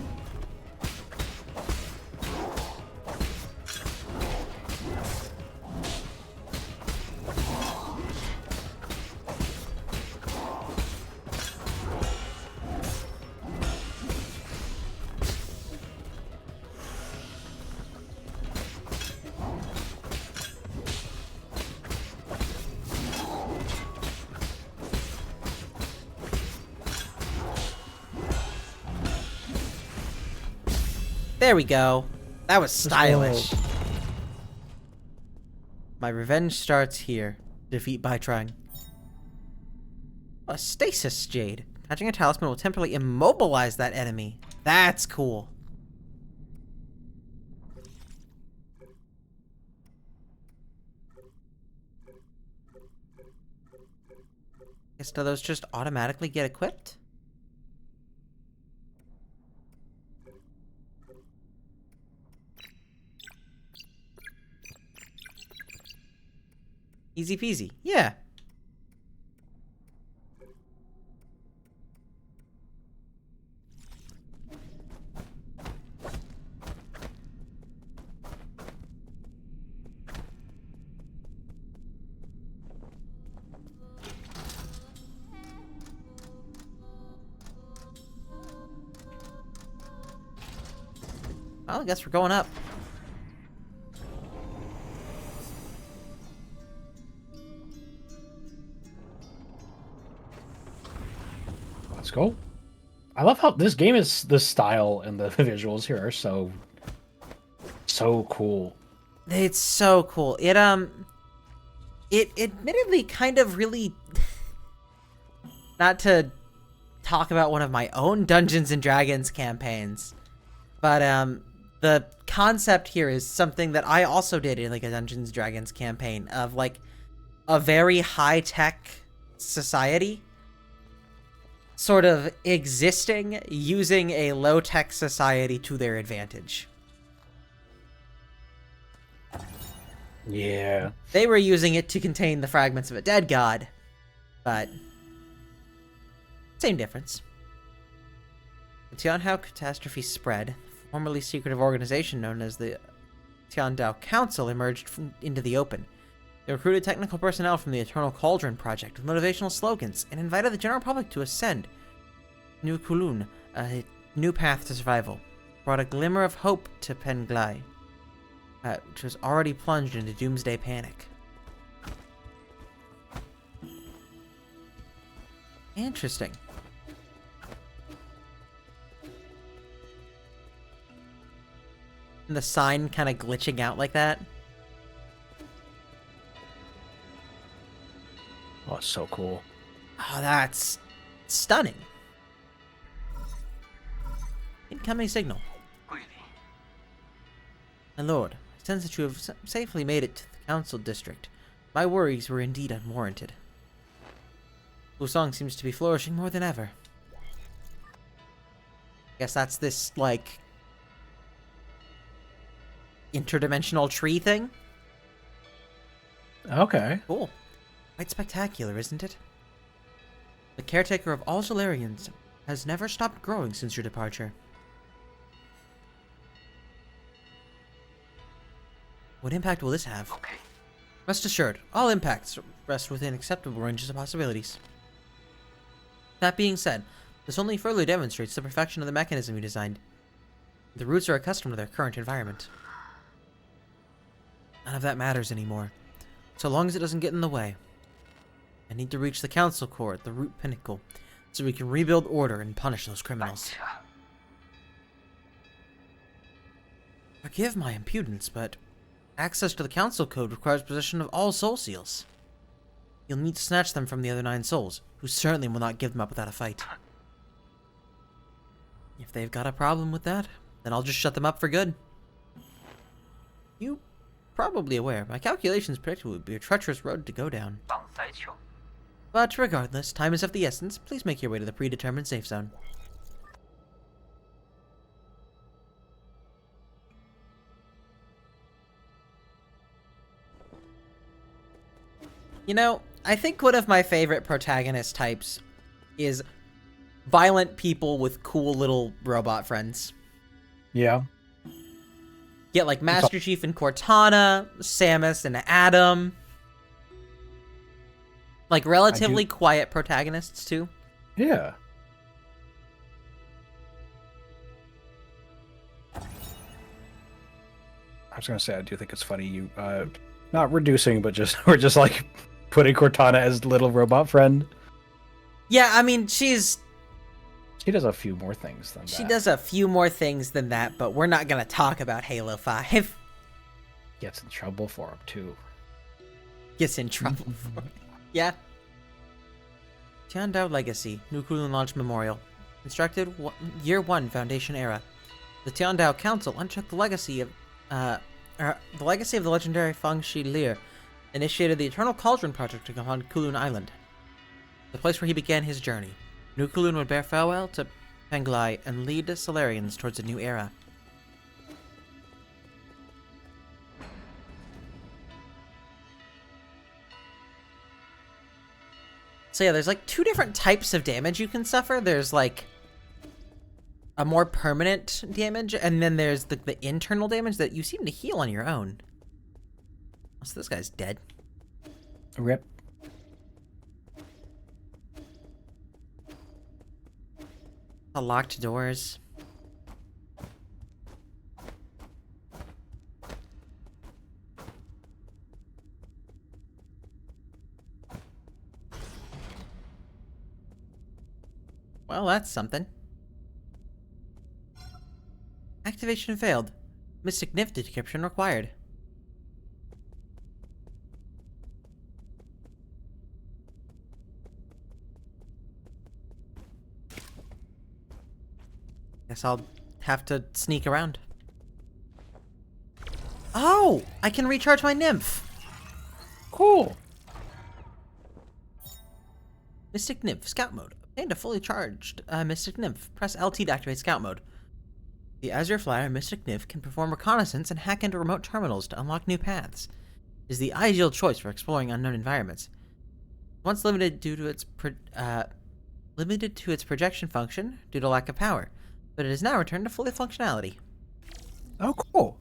There we go. That was Let's stylish. go. My revenge starts here. Defeat by trying. A stasis jade. Attaching a talisman will temporarily immobilize that enemy. That's cool. Guess do those just automatically get equipped? Easy peasy. Yeah. Well, I guess we're going up. Let's go. I love how this game is, the style and the visuals here are so cool. It's so cool. It admittedly kind of really, not to talk about one of my own Dungeons and Dragons campaigns, but the concept here is something that I also did in like a Dungeons and Dragons campaign of like a very high-tech society sort of existing using a low-tech society to their advantage. Yeah. They were using it to contain the fragments of a dead god, but same difference. The Tianhao catastrophe spread. The formerly secretive organization known as the Tiandao Council emerged into the open. They recruited technical personnel from the Eternal Cauldron Project with motivational slogans and invited the general public to ascend New Kulun, a new path to survival. Brought a glimmer of hope to Penglai, which was already plunged into doomsday panic. Interesting. And the sign kind of glitching out like that. Oh, it's so cool. Oh, that's stunning. Incoming signal. Greeting. My lord, I sense that you have safely made it to the council district. My worries were indeed unwarranted. Wusong seems to be flourishing more than ever. Guess that's this, like, interdimensional tree thing? Okay. Cool. Quite spectacular, isn't it? The caretaker of all Solarians has never stopped growing since your departure. What impact will this have? Okay. Rest assured, all impacts rest within acceptable ranges of possibilities. That being said, this only further demonstrates the perfection of the mechanism you designed. The roots are accustomed to their current environment. None of that matters anymore, so long as it doesn't get in the way. I need to reach the council core at the root pinnacle, so we can rebuild order and punish those criminals. Gotcha. Forgive my impudence, but access to the council code requires possession of all soul seals. You'll need to snatch them from the other 9 souls, who certainly will not give them up without a fight. If they've got a problem with that, then I'll just shut them up for good. You probably aware, my calculations predict it would be a treacherous road to go down. 绑在球。 But regardless, time is of the essence. Please make your way to the predetermined safe zone. You know, I think one of my favorite protagonist types is violent people with cool little robot friends. Yeah. Get like Master Chief and Cortana, Samus and Adam. Like relatively quiet protagonists too. Yeah. I was gonna say I do think it's funny you not reducing, but just we're just like putting Cortana as little robot friend. Yeah, I mean she's She does a few more things than that. She does a few more things than that, but we're not gonna talk about Halo 5. Gets in trouble for him, too. Gets in trouble for it. Yeah. Tiandao Legacy, New Kulin Launch Memorial. Constructed Year 1 Foundation Era. The Tiandao Council undertook the legacy of the legendary Feng Shi Leer, initiated the Eternal Cauldron Project upon Kulun Island, the place where he began his journey. New Kulun would bear farewell to Penglai and lead the Solarians towards a new era. So yeah, there's like 2 different types of damage you can suffer. There's like a more permanent damage, and then there's the internal damage that you seem to heal on your own. So this guy's dead. Rip. Locked doors. Well, that's something. Activation failed. Mystic Nymph decryption required. Guess I'll have to sneak around. Oh! I can recharge my nymph! Cool. Mystic Nymph, Scout Mode. Obtained a fully charged Mystic Nymph. Press LT to activate Scout Mode. The Azure Flyer Mystic Nymph can perform reconnaissance and hack into remote terminals to unlock new paths. It is the ideal choice for exploring unknown environments. Once limited to its projection function due to lack of power, but it has now returned to full functionality. Oh, cool.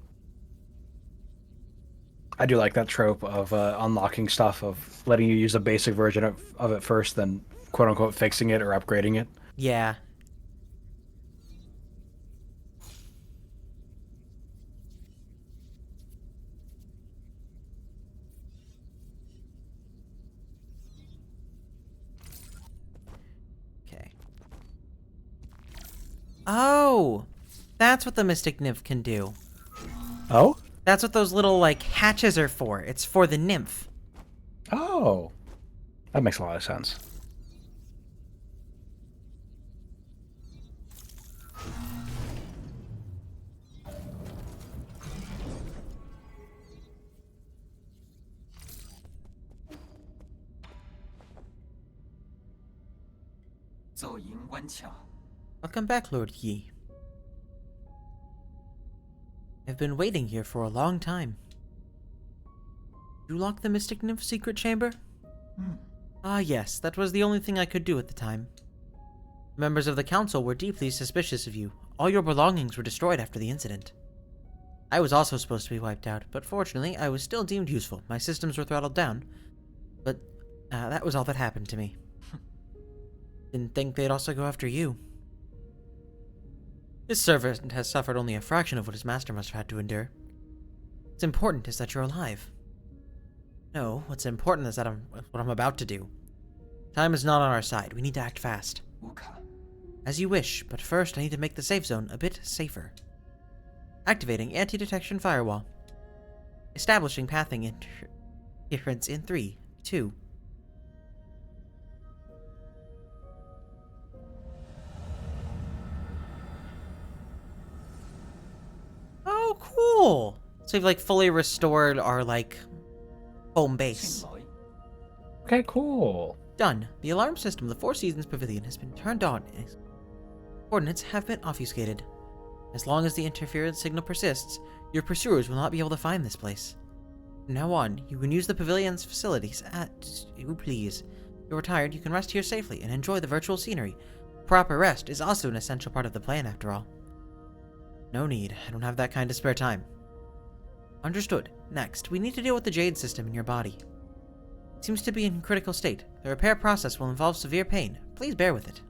I do like that trope of unlocking stuff, of letting you use a basic version of it first, then quote-unquote fixing it or upgrading it. Yeah. Okay. Oh! That's what the Mystic Nymph can do. Oh? That's what those little, like, hatches are for. It's for the nymph. Oh. That makes a lot of sense. Welcome back, Lord Yi. I've been waiting here for a long time. You locked the Mystic Nymph secret chamber? Ah, yes, that was the only thing I could do at the time. Members of the council were deeply suspicious of you. All your belongings were destroyed after the incident. I was also supposed to be wiped out, but fortunately, I was still deemed useful. My systems were throttled down, but that was all that happened to me. Didn't think they'd also go after you. This servant has suffered only a fraction of what his master must have had to endure. What's important is that you're alive. No, what's important is that what I'm about to do. Time is not on our side. We need to act fast. As you wish, but first I need to make the safe zone a bit safer. Activating anti-detection firewall. Establishing pathing interference in 3, 2. Oh, cool! So we've, like, fully restored our, like, home base. Okay, cool. Done. The alarm system of the Four Seasons Pavilion has been turned on and its coordinates have been obfuscated. As long as the interference signal persists, your pursuers will not be able to find this place. From now on, you can use the pavilion's facilities as you please. If you're tired, you can rest here safely and enjoy the virtual scenery. Proper rest is also an essential part of the plan, after all. No need. I don't have that kind of spare time. Understood. Next, we need to deal with the Jade system in your body. It seems to be in critical state. The repair process will involve severe pain. Please bear with it.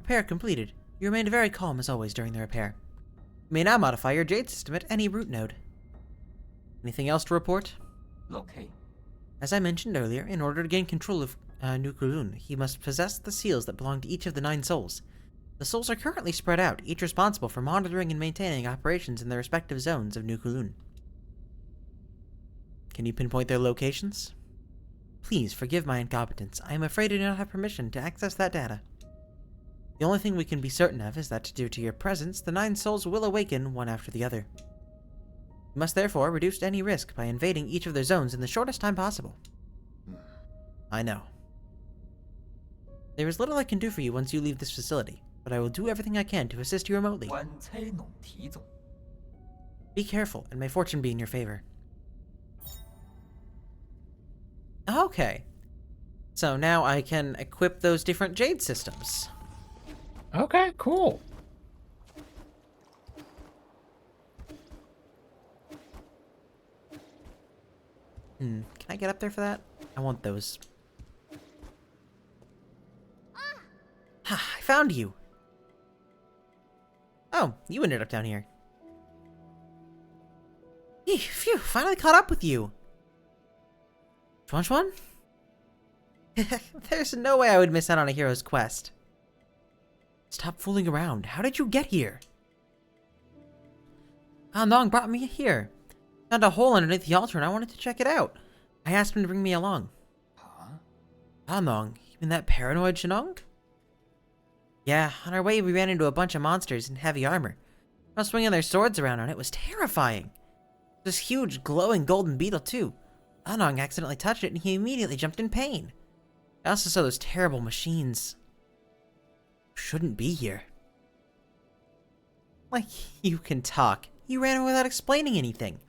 Repair completed. You remained very calm as always during the repair. You may now modify your Jade system at any root node. Anything else to report? Okay. As I mentioned earlier, in order to gain control of Nukulun, he must possess the seals that belong to each of the 9 souls. The souls are currently spread out, each responsible for monitoring and maintaining operations in their respective zones of Nukulun. Can you pinpoint their locations? Please forgive my incompetence. I am afraid I do not have permission to access that data. The only thing we can be certain of is that, due to your presence, the 9 souls will awaken one after the other. You must therefore reduce any risk by invading each of their zones in the shortest time possible. I know. There is little I can do for you once you leave this facility, but I will do everything I can to assist you remotely. 官差弄题总。 Be careful, and may fortune be in your favor. Okay. So now I can equip those different Jade systems. Okay, cool. Can I get up there for that? I want those. Ah, I found you! Oh, you ended up down here. Phew, finally caught up with you! Chuan? There's no way I would miss out on a hero's quest. Stop fooling around. How did you get here? Nong brought me here. Found a hole underneath the altar and I wanted to check it out. I asked him to bring me along. Huh? Nong, you mean that paranoid Shenong? Yeah, on our way we ran into a bunch of monsters in heavy armor. I was swinging their swords around and it was terrifying. This huge glowing golden beetle too. Anong accidentally touched it and he immediately jumped in pain. I also saw those terrible machines. Shouldn't be here. Like, you can talk. You ran away without explaining anything.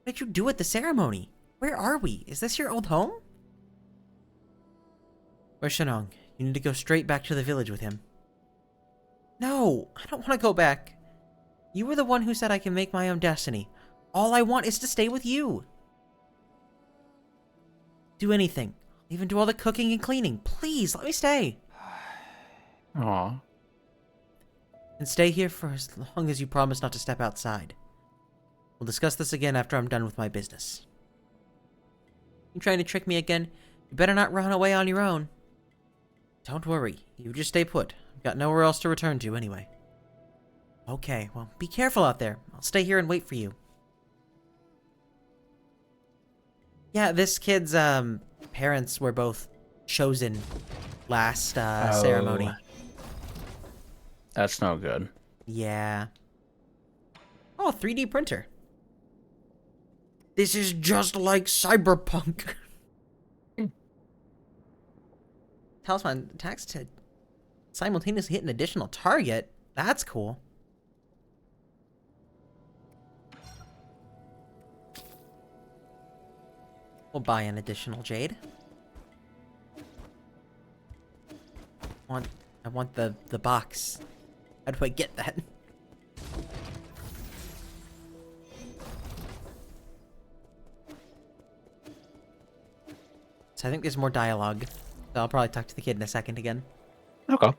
What did you do at the ceremony? Where are we? Is this your old home? Where's Shenong? You need to go straight back to the village with him. No, I don't want to go back. You were the one who said I can make my own destiny. All I want is to stay with you. Do anything. I'll even do all the cooking and cleaning. Please, let me stay. Aw. And stay here for as long as you promise not to step outside. We'll discuss this again after I'm done with my business. You trying to trick me again? You better not run away on your own. Don't worry, you just stay put. I've got nowhere else to return to anyway. Okay, well, be careful out there. I'll stay here and wait for you. Yeah, this kid's parents were both chosen last ceremony. That's no good. Yeah. Oh, 3D printer. This is just like Cyberpunk. Talisman attacks to simultaneously hit an additional target. That's cool. We'll buy an additional jade. I want the box. How do I get that? So I think there's more dialogue. So I'll probably talk to the kid in a second again. Okay.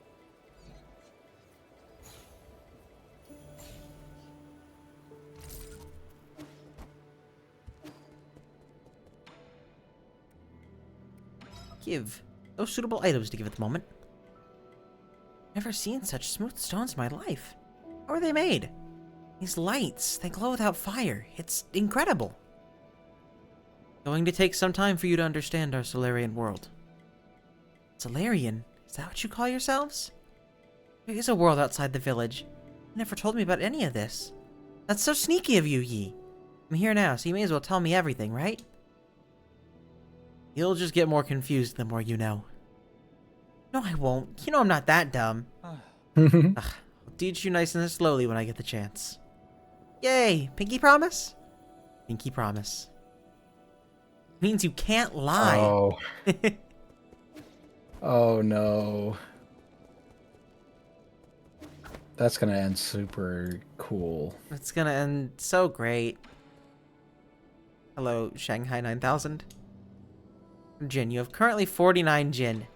Give. No suitable items to give at the moment. Never seen such smooth stones in my life. How are they made? These lights, they glow without fire. It's incredible. Going to take some time for you to understand our Solarian world. Solarian? Is that what you call yourselves? There is a world outside the village. You never told me about any of this. That's so sneaky of you, Yi. I'm here now, so you may as well tell me everything, right? You'll just get more confused the more you know. No, I won't. You know I'm not that dumb. Ugh, I'll teach you nice and slowly when I get the chance. Yay! Pinky promise? Pinky promise. Means you can't lie. Oh. Oh no. That's gonna end super cool. It's gonna end so great. Hello, Shanghai 9000. Jin, you have currently 49 Jin.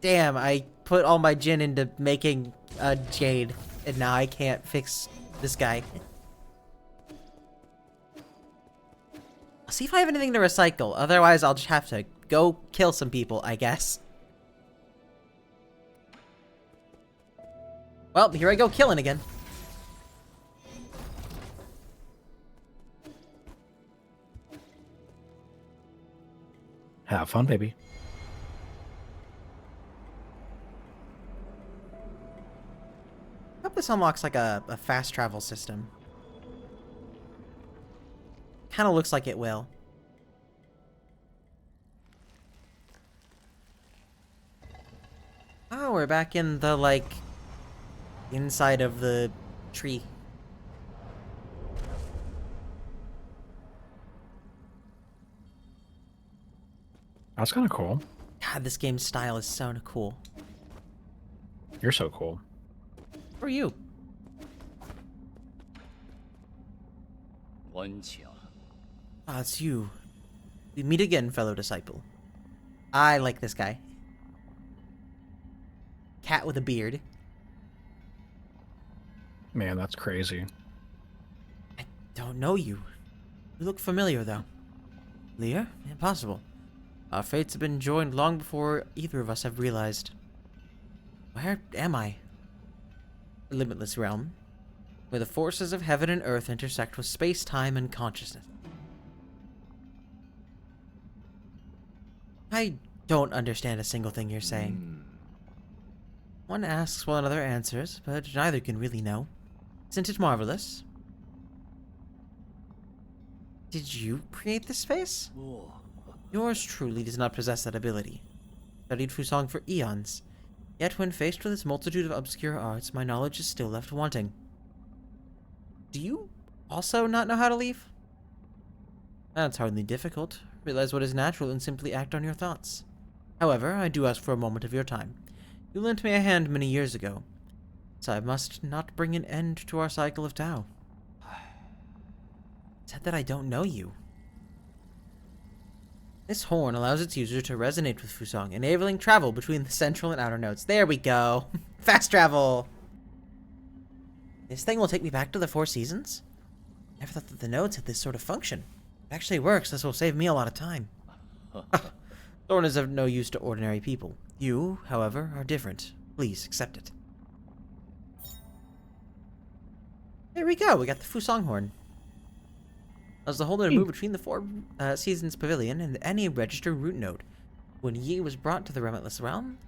Damn, I put all my Jin into making a Jade, and now I can't fix this guy. see if I have anything to recycle. Otherwise, I'll just have to go kill some people, I guess. Well, here I go killing again. Have fun, baby. I hope this unlocks like a fast travel system. Kind of looks like it will. Oh, we're back in the, like, inside of the tree. That's kind of cool. God, this game's style is so cool. You're so cool. Who are you? 温情。 Ah, it's you. We meet again, fellow disciple. I like this guy. Cat with a beard. Man, that's crazy. I don't know you. You look familiar, though. Leah? Impossible. Our fates have been joined long before either of us have realized. Where am I? A limitless realm, where the forces of heaven and earth intersect with space, time, and consciousness. I don't understand a single thing you're saying. One asks while another answers, but neither can really know. Isn't it marvelous? Did you create this space? Yours truly does not possess that ability. Studied Fusong for eons, yet when faced with its multitude of obscure arts, my knowledge is still left wanting. Do you also not know how to leave? That's hardly difficult. Realize what is natural and simply act on your thoughts. However, I do ask for a moment of your time. You lent me a hand many years ago, so I must not bring an end to our cycle of Tao. Said that I don't know you. This horn allows its user to resonate with Fusong, enabling travel between the central and outer nodes. There we go. Fast travel. This thing will take me back to the Four Seasons? Never thought that the nodes had this sort of function. It actually works. This will save me a lot of time. Thorn is of no use to ordinary people. You, however, are different. Please accept it. There we go. We got the Fusong horn. Allows the holder to move between the Four Seasons Pavilion and any registered root node. When Yi was brought to the Limitless Realm,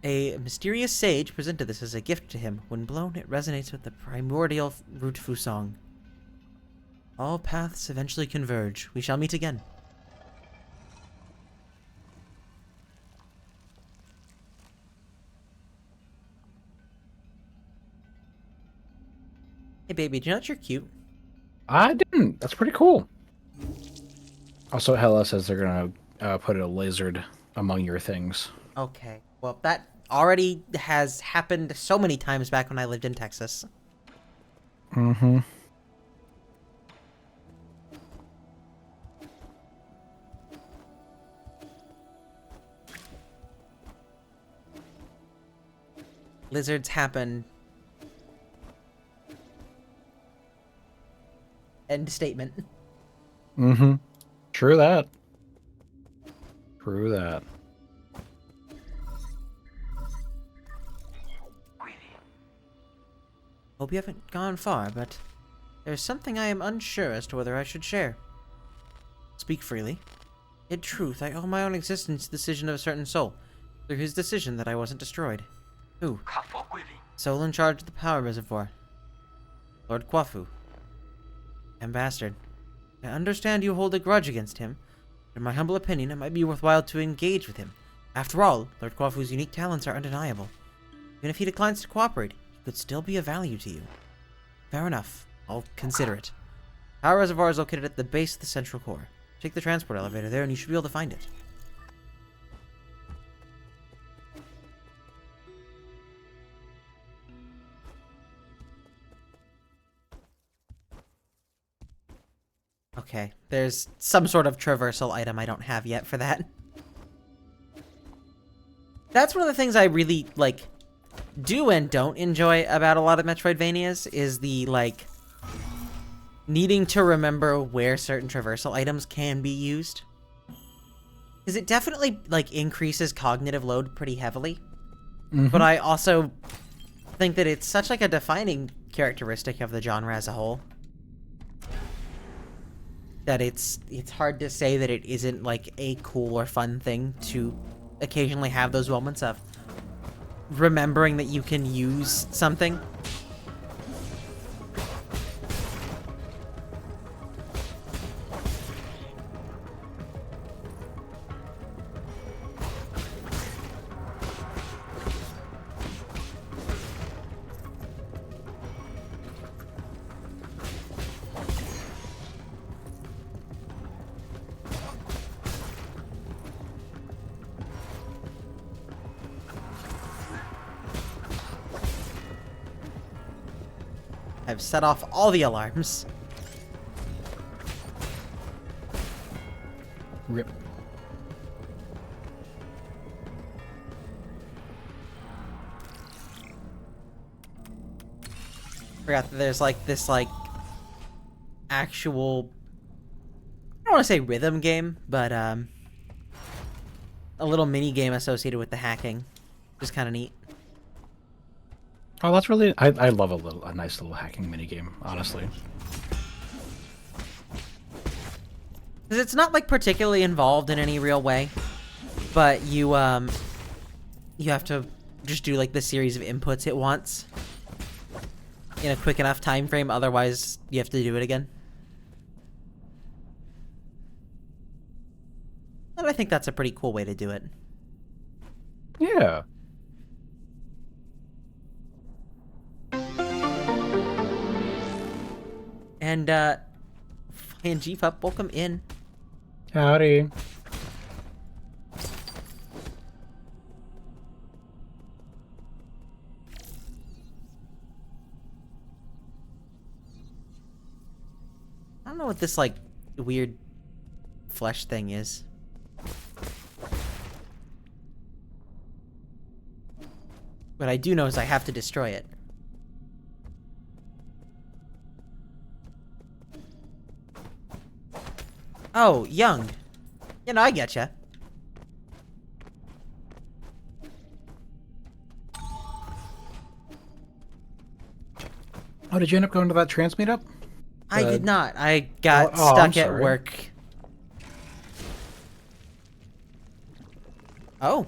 a mysterious sage presented this as a gift to him. When blown, it resonates with the primordial root Fusong. All paths eventually converge. We shall meet again. Hey baby, do you know that you're cute? I didn't. That's pretty cool. Also, Hella says they're gonna put a lizard among your things. Okay. Well, that already has happened so many times back when I lived in Texas. Mm-hmm. Lizards happen. End statement. Mm-hmm. True that. True that. Hope you haven't gone far, but there's something I am unsure as to whether I should share. Speak freely. In truth, I owe my own existence to the decision of a certain soul. Through his decision that I wasn't destroyed. Who? Soul in charge of the power reservoir. Lord Kwafu. And bastard. I understand you hold a grudge against him, but in my humble opinion, it might be worthwhile to engage with him. After all, Lord Kwafu's unique talents are undeniable. Even if he declines to cooperate, he could still be of value to you. Fair enough. I'll consider it. Power reservoir is located at the base of the central core. Take the transport elevator there and you should be able to find it. Okay, there's some sort of traversal item I don't have yet for that. That's one of the things I really, like, do and don't enjoy about a lot of Metroidvanias, is the, like, needing to remember where certain traversal items can be used. Because it definitely, like, increases cognitive load pretty heavily. But I also think that it's such, like, a defining characteristic of the genre as a whole. That it's hard to say that it isn't, like, a cool or fun thing to occasionally have those moments of remembering that you can use something. I've set off all the alarms. Rip. Forgot that there's like this like actual, I don't want to say rhythm game, but a little mini game associated with the hacking. Just kind of neat. Oh, that's really... I love a nice little hacking minigame, honestly. Because it's not like particularly involved in any real way, but you have to just do like the series of inputs it wants in a quick enough time frame, otherwise you have to do it again. And I think that's a pretty cool way to do it. Yeah. And and GFUP, welcome in. Howdy. I don't know what this like weird flesh thing is. What I do know is I have to destroy it. Oh, young. You know, I getcha. Oh, did you end up going to that trans meetup? I did not. I got I'm stuck at sorry. work. Oh.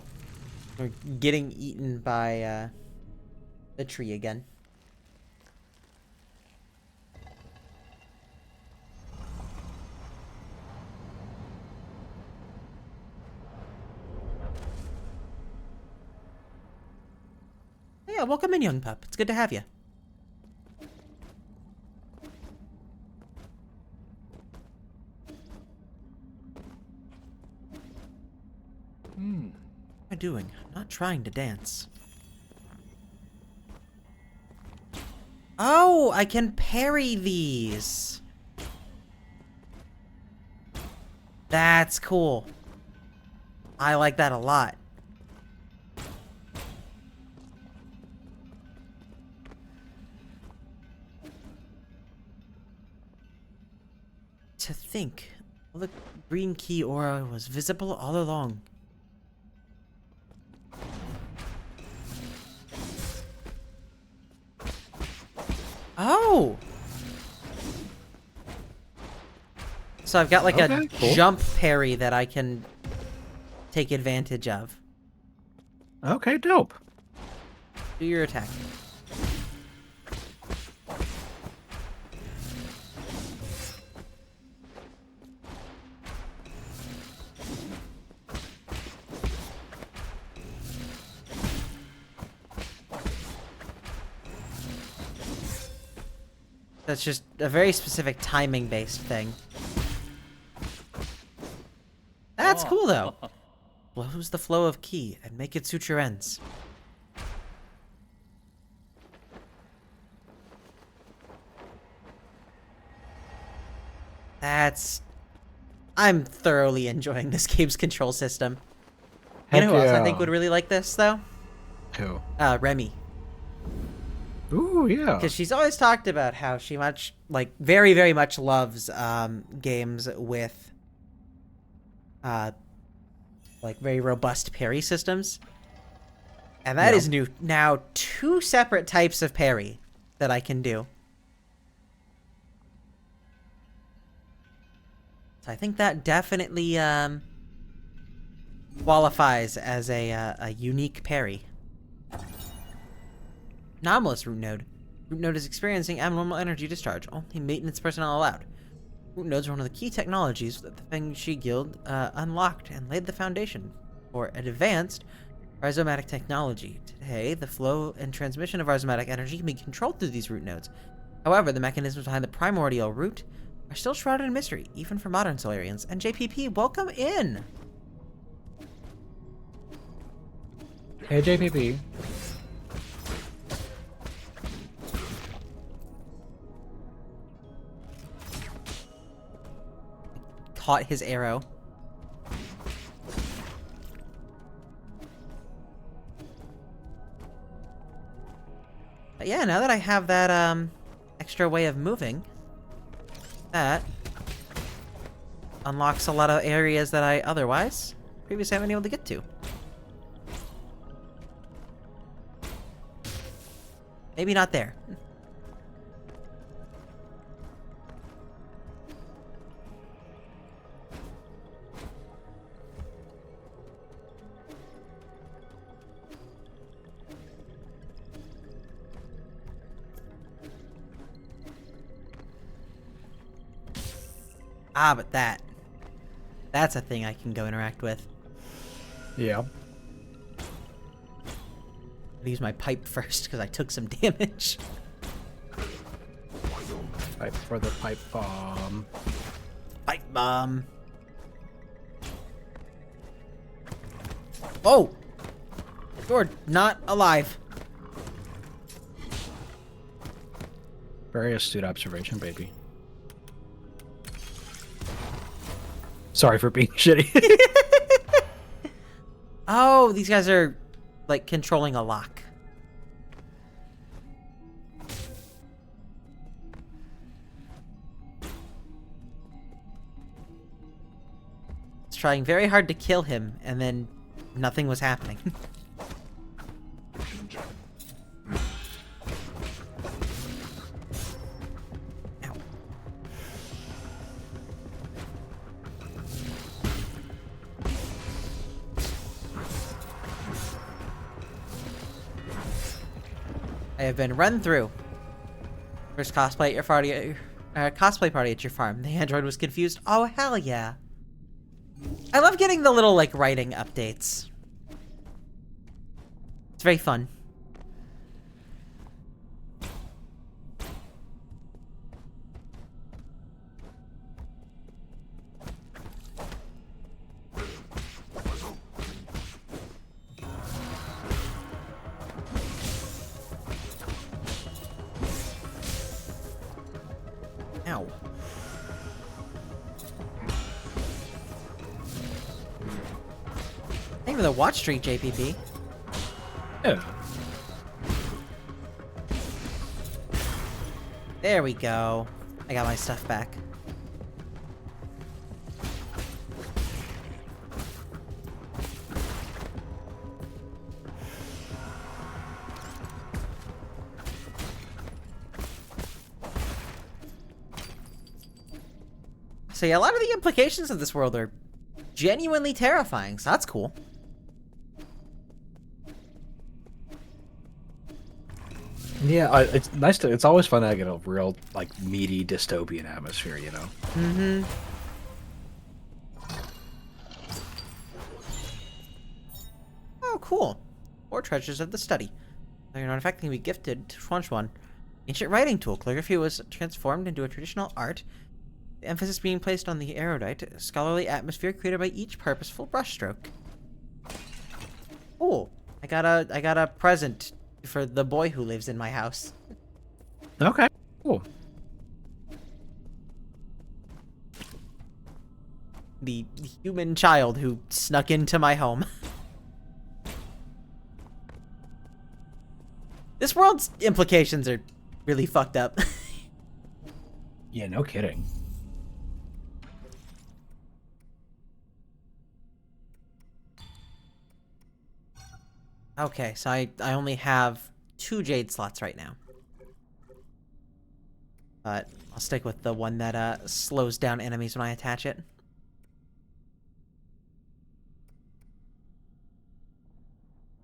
We're getting eaten by, the tree again. Yeah, welcome in, young pup. It's good to have you. What am I doing? I'm not trying to dance. Oh, I can parry these. That's cool. I like that a lot. To think, the green key aura was visible all along. Oh! So I've got like a Okay, cool. jump parry that I can take advantage of. Okay, dope. Do your attack. That's just a very specific timing-based thing. That's cool, though. Blows the flow of ki and make it suit your ends. I'm thoroughly enjoying this game's control system. You know who else I think would really like this, though? Who? Remy. Ooh, yeah. Because she's always talked about how she very, very much loves games with very robust parry systems. And that is new now 2 separate types of parry that I can do. So I think that definitely qualifies as a unique parry. Anomalous root node. Root node is experiencing abnormal energy discharge. Only maintenance personnel allowed. Root nodes are one of the key technologies that the Feng Shi Guild unlocked and laid the foundation for an advanced rhizomatic technology. Today, the flow and transmission of rhizomatic energy can be controlled through these root nodes. However, the mechanisms behind the primordial root are still shrouded in mystery, even for modern Solarians. And JPP, welcome in! Hey, JPP. Caught his arrow. But yeah, now that I have that extra way of moving, that unlocks a lot of areas that I otherwise previously haven't been able to get to. Maybe not there. Ah, but that's a thing I can go interact with. Yeah. I'll use my pipe first because I took some damage. Pipe for the pipe bomb. Pipe bomb. Oh! You're not alive. Very astute observation, baby. Sorry for being shitty. Oh, these guys are, like, controlling a lock. It's trying very hard to kill him, and then nothing was happening. Ow. I have been run through. First cosplay party at your farm. The android was confused. Oh, hell yeah. I love getting the little, like, writing updates. It's very fun. Ow. Thank you for the watch streak, JPP. Yeah. There we go. I got my stuff back. So yeah, a lot of the implications of this world are genuinely terrifying, so that's cool. Yeah, it's nice to. It's always fun to get a real, like, meaty dystopian atmosphere, you know. Mm-hmm. Oh, cool. 4 treasures of the study. An artifact can be gifted to Schwanchuan. Ancient writing tool. Calligraphy was transformed into a traditional art. The emphasis being placed on the erudite, scholarly atmosphere created by each purposeful brushstroke. Cool. I got a present for the boy who lives in my house. Okay. Cool. The human child who snuck into my home. This world's implications are really fucked up. Yeah, no kidding. Okay, so I only have 2 jade slots right now. But I'll stick with the one that slows down enemies when I attach it.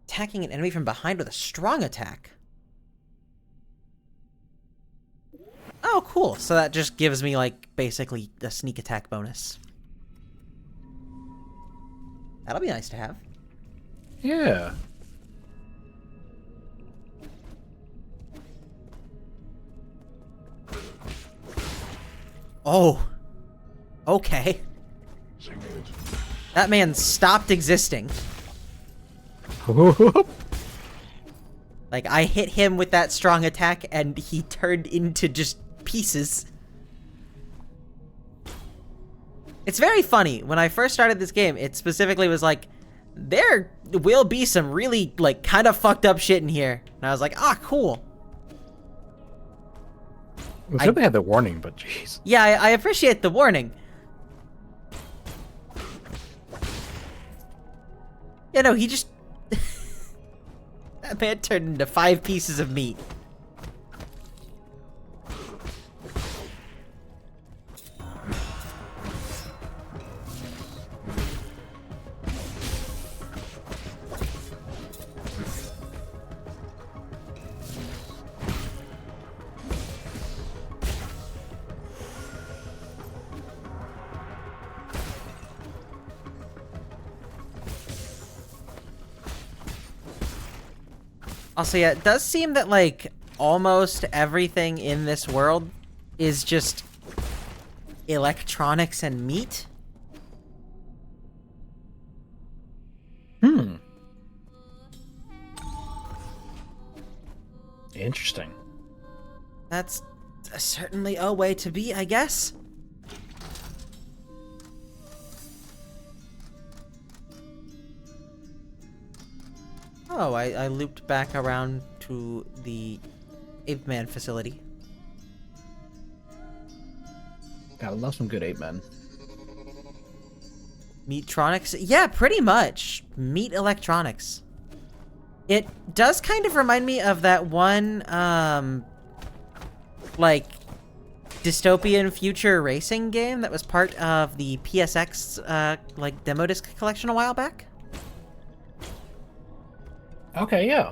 Attacking an enemy from behind with a strong attack. Oh, cool. So that just gives me, like, basically a sneak attack bonus. That'll be nice to have. Yeah. Oh. Okay. That man stopped existing. Like, I hit him with that strong attack, and he turned into just pieces. It's very funny. When I first started this game, it specifically was like, there will be some really, like, kind of fucked up shit in here. And I was like, ah, cool. I'm sure they had the warning, but jeez. Yeah, I appreciate the warning. Yeah, no, he just... That man turned into 5 pieces of meat. Also, yeah, it does seem that, like, almost everything in this world is just electronics and meat. Interesting. That's certainly a way to be, I guess. Oh, I looped back around to the Ape Man facility. God, I love some good ape men. Meatronics? Yeah, pretty much. Meat electronics. It does kind of remind me of that one, like, dystopian future racing game that was part of the PSX, like, demo disc collection a while back. Okay, yeah.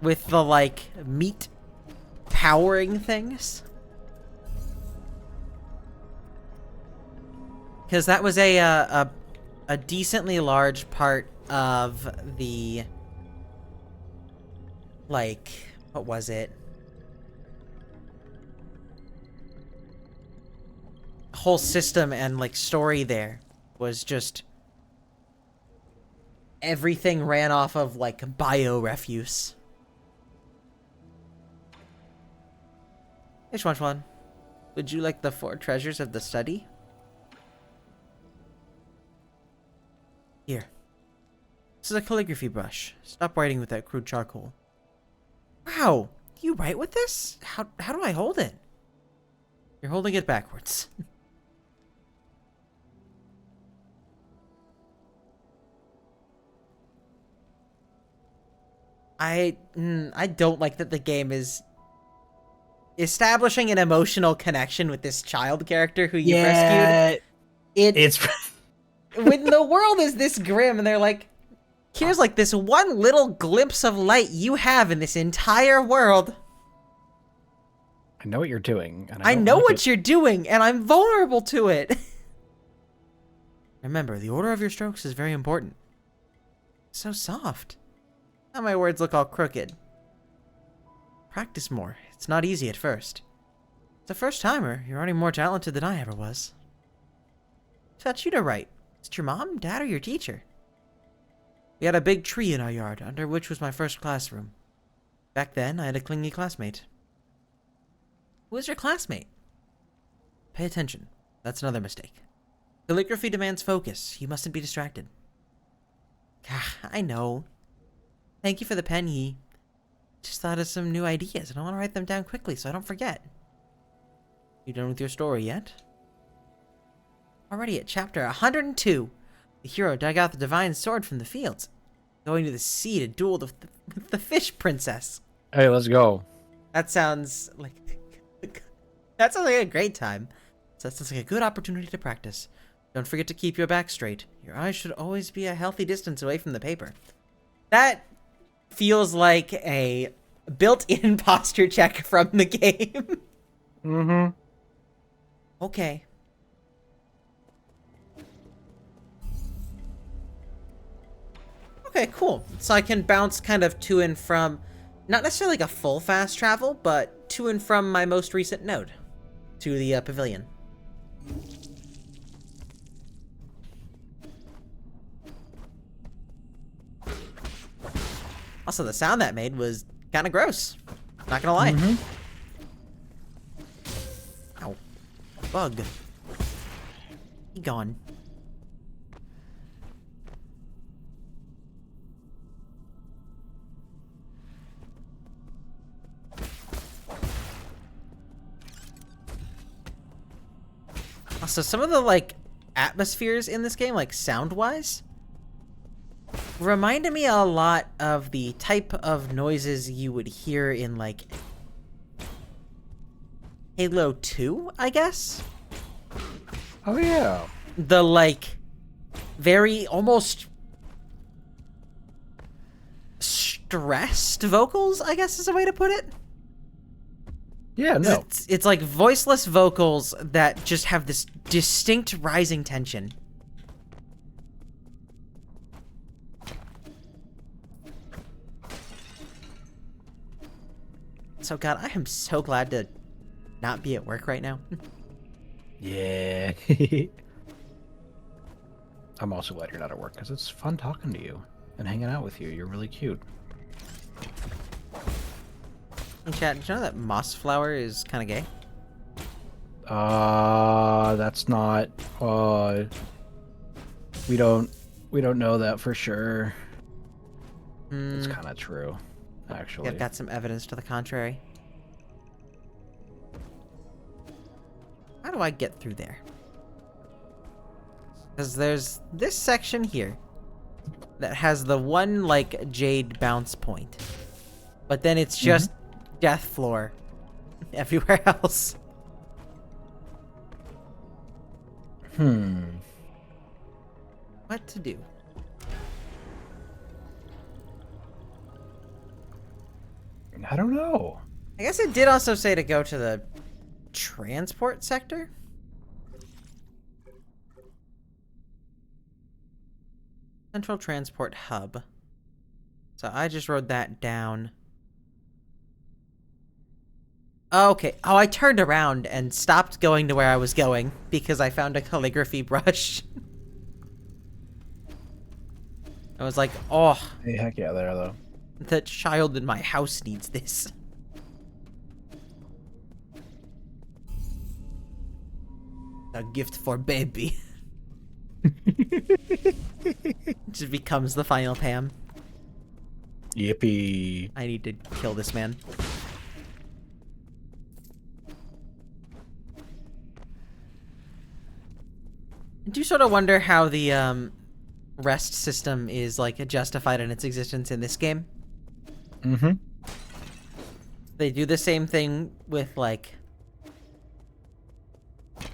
With the, like, meat powering things. Because that was a decently large part of the, like, what was it? Whole system and, like, story there was just everything ran off of, like, bio refuse. Hey, Schwanschwan. Would you like the 4 treasures of the study? Here. This is a calligraphy brush. Stop writing with that crude charcoal. Wow! You write with this? How do I hold it? You're holding it backwards. I don't like that the game is establishing an emotional connection with this child character who you rescued. It's When the world is this grim and they're like, here's like this one little glimpse of light you have in this entire world. I know what you're doing. And I don't know like what it. you're doing, and I'm vulnerable to it. Remember, the order of your strokes is very important. So soft. Now my words look all crooked. Practice more. It's not easy at first. As a first-timer, you're already more talented than I ever was. Who taught you to write? Is it your mom, dad, or your teacher? We had a big tree in our yard, under which was my first classroom. Back then, I had a clingy classmate. Who is your classmate? Pay attention. That's another mistake. Calligraphy demands focus. You mustn't be distracted. I know. Thank you for the pen, Yi. Just thought of some new ideas, and I want to write them down quickly so I don't forget. You done with your story yet? Already at chapter 102. The hero dug out the divine sword from the fields, going to the sea to duel with the fish princess. Hey, let's go. That sounds like a great time. So that sounds like a good opportunity to practice. Don't forget to keep your back straight. Your eyes should always be a healthy distance away from the paper. That feels like a built-in posture check from the game. Mm-hmm. Okay. Okay, cool. So I can bounce kind of to and from, not necessarily like a full fast travel, but to and from my most recent node to the pavilion. Also, the sound that made was kind of gross. Not gonna lie. Mm-hmm. Ow. Bug. He gone. Also, some of the, like, atmospheres in this game, like, sound-wise, reminded me a lot of the type of noises you would hear in, like, Halo 2, I guess? Oh, yeah. The, like, very, almost stressed vocals, I guess is a way to put it. Yeah, no. It's like voiceless vocals that just have this distinct rising tension. So God, I am so glad to not be at work right now. Yeah. I'm also glad you're not at work because it's fun talking to you and hanging out with you. You're really cute. Hey chat, did you know that moss flower is kind of gay? That's not, we don't know that for sure. It's kind of true, actually. I've got some evidence to the contrary. How do I get through there? Because there's this section here that has the one, like, jade bounce point. But then it's just death floor everywhere else. What to do? I don't know. I guess it did also say to go to the transport sector. Central Transport Hub. So I just wrote that down. Okay. Oh, I turned around and stopped going to where I was going because I found a calligraphy brush. I was like, oh. Hey, heck yeah, there though. The child in my house needs this. A gift for baby. Just becomes the final Pam. Yippee. I need to kill this man. I do sort of wonder how the rest system is like justified in its existence in this game. Mm-hmm. They do the same thing with like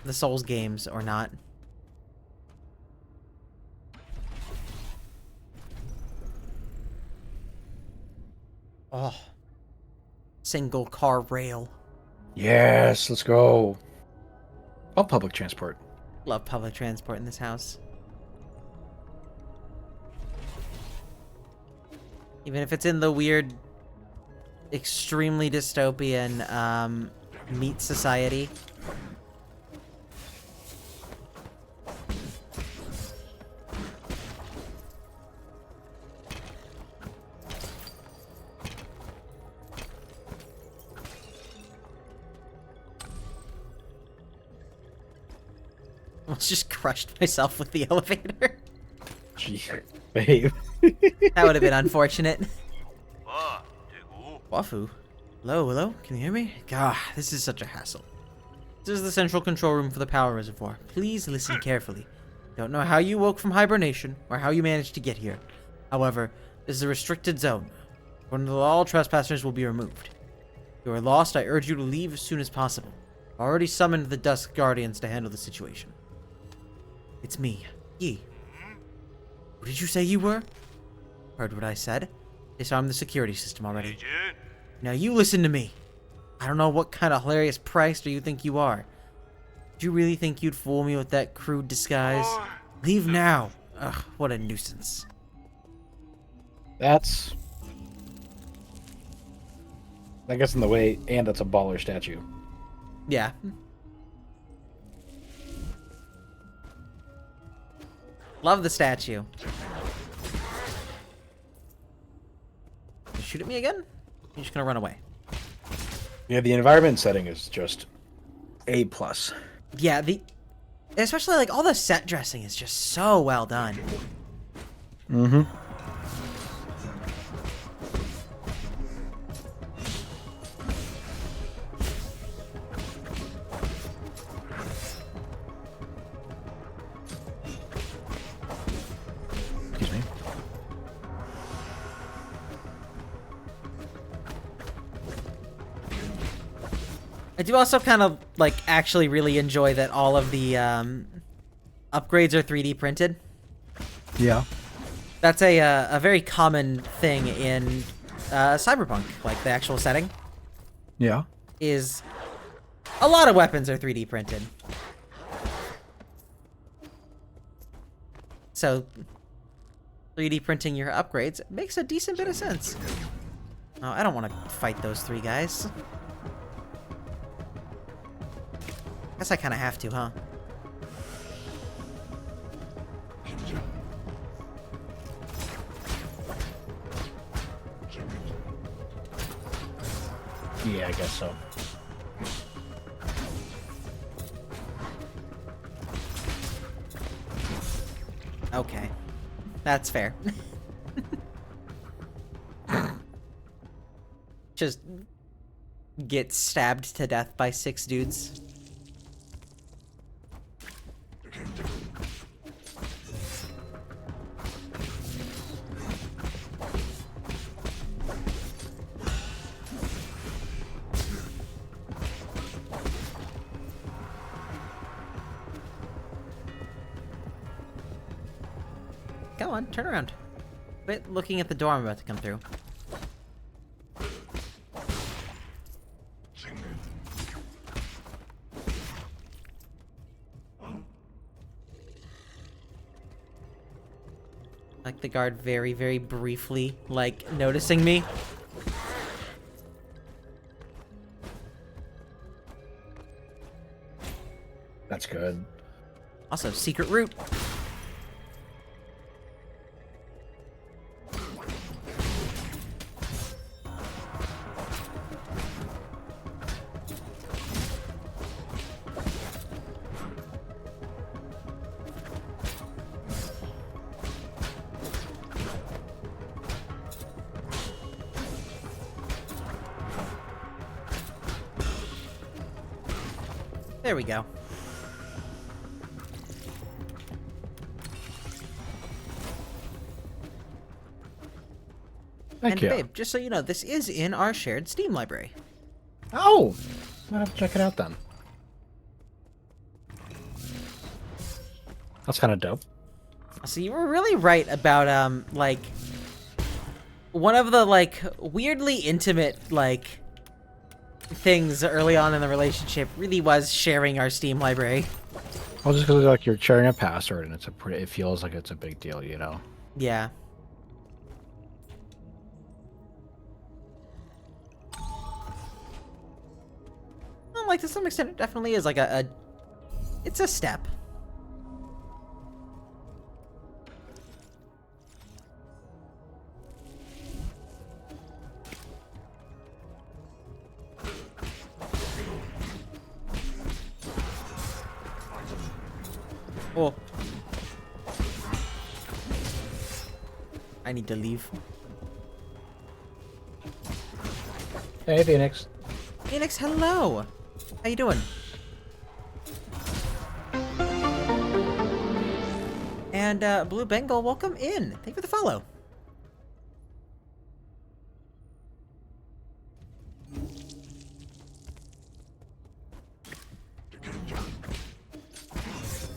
the Souls games or not. Oh. Single car rail. Yes, let's go. Oh, public transport. Love public transport in this house. Even if it's in the weird, extremely dystopian, meat society. I almost just crushed myself with the elevator. Gee, babe. That would have been unfortunate. Wafu? Hello? Can you hear me? God, this is such a hassle. This is the central control room for the power reservoir. Please listen carefully. Don't know how you woke from hibernation, or how you managed to get here. However, this is a restricted zone. According to the law, all trespassers will be removed. If you are lost, I urge you to leave as soon as possible. I've already summoned the Dusk Guardians to handle the situation. It's me, Yi. Who did you say you were? Heard what I said? Disarmed the security system already. Now you listen to me. I don't know what kind of hilarious prankster you think you are. Did you really think you'd fool me with that crude disguise? Leave now. Ugh, what a nuisance. That's, I guess, in the way, and it's a baller statue. Yeah. Love the statue. You shoot at me again? You're just gonna run away. Yeah, the environment setting is just A+. Yeah, especially like all the set dressing is just so well done. Mm-hmm. Excuse me. I do also kind of like actually really enjoy that all of the upgrades are 3D printed. Yeah. That's a very common thing in Cyberpunk, like the actual setting Yeah. is a lot of weapons are 3D printed. So 3D printing your upgrades makes a decent bit of sense. Oh, I don't want to fight those three guys. Guess I kind of have to, huh? Yeah, I guess so. Okay. That's fair. Just get stabbed to death by 6 dudes. Come on, turn around. Quit looking at the door I'm about to come through. Like the guard very, very briefly, like, noticing me. That's good. Also, secret route. There we go. Thank And you. babe, just so you know, this is in our shared Steam library. Oh! Might have to check it out then. That's kind of dope. So you were really right about, like, one of the, like, weirdly intimate, like, things early on in the relationship really was sharing our Steam library. Well, just because like you're sharing a password and it's it feels like it's a big deal, you know. Yeah. Well, like, to some extent, it definitely is, like, it's a step. Oh. I need to leave. Hey, Phoenix. Phoenix, hello. How you doing? And Blue Bengal, welcome in. Thank you for the follow.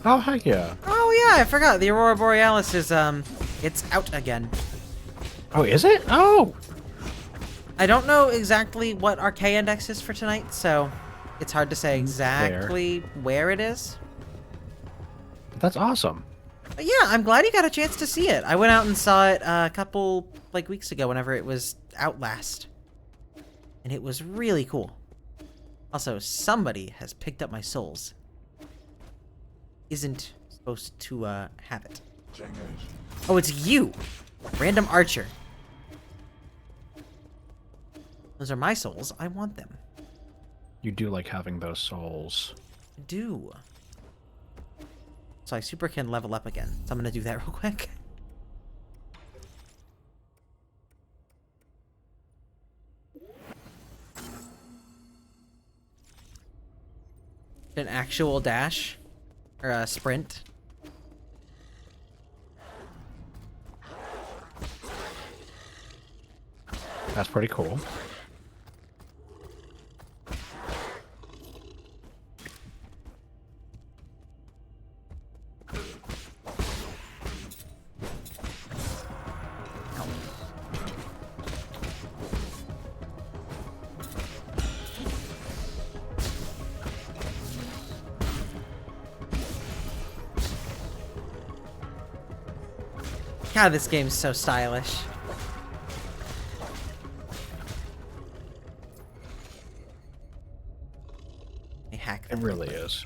Oh, heck yeah. Oh yeah, I forgot. The Aurora Borealis is it's out again. Oh, is it? Oh! I don't know exactly what our K index is for tonight, so it's hard to say exactly where it is. That's awesome. But yeah, I'm glad you got a chance to see it. I went out and saw it a couple weeks ago whenever it was out last. And it was really cool. Also, somebody has picked up my souls. Isn't supposed to have it. Oh, it's you! Random Archer. Those are my souls. I want them. You do like having those souls. I do. So I super can level up again. So I'm gonna do that real quick. An actual dash. Or a sprint. That's pretty cool. God, this game's so stylish. I hack It that. really is.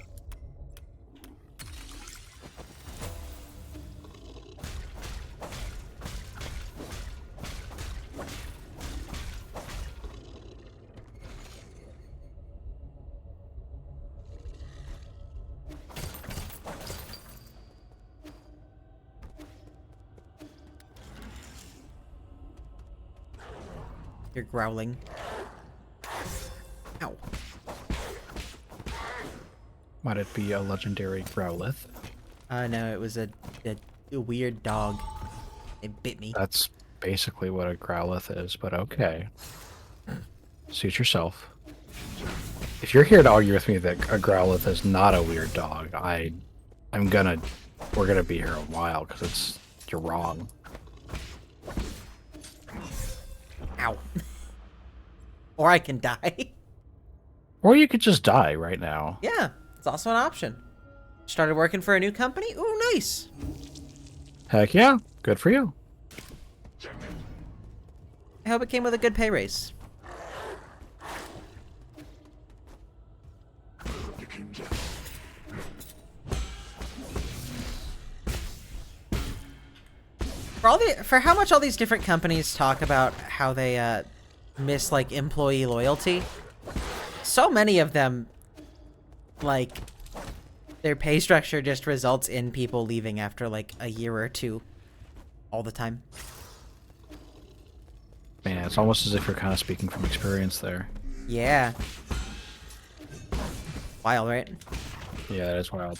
You're growling. Ow. Might it be a legendary Growlithe? No, it was a weird dog. It bit me. That's basically what a Growlithe is, but okay. Suit yourself. If you're here to argue with me that a Growlithe is not a weird dog, we're gonna be here a while because you're wrong. Ow. Or I can die. Or you could just die right now. Yeah, it's also an option. Started working for a new company? Ooh, nice. Heck yeah, good for you. I hope it came with a good pay raise. For how much all these different companies talk about how they miss like employee loyalty, so many of them, like, their pay structure just results in people leaving after like a year or two all the time. Man, it's almost as if you're kind of speaking from experience there. Yeah. Wild, right? Yeah, that's wild.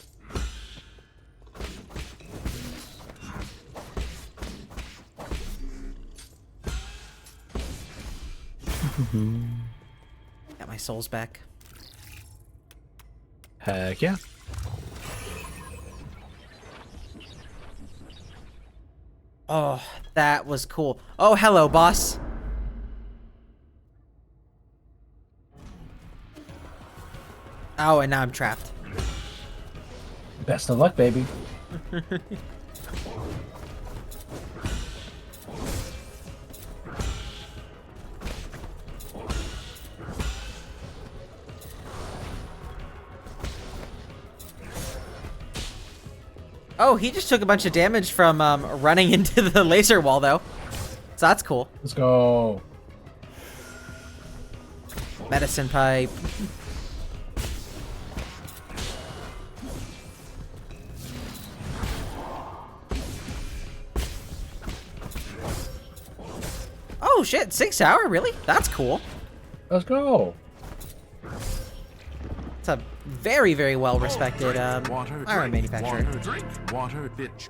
Got my souls back. Heck yeah. Oh, that was cool. Oh, hello, boss. Oh, and now I'm trapped. Best of luck, baby. Oh, he just took a bunch of damage from running into the laser wall, though. So that's cool. Let's go. Medicine pipe. Oh shit, 6 hour? Really? That's cool. Let's go. It's a very, very well respected iron manufacturer. Water, drink, water, bitch.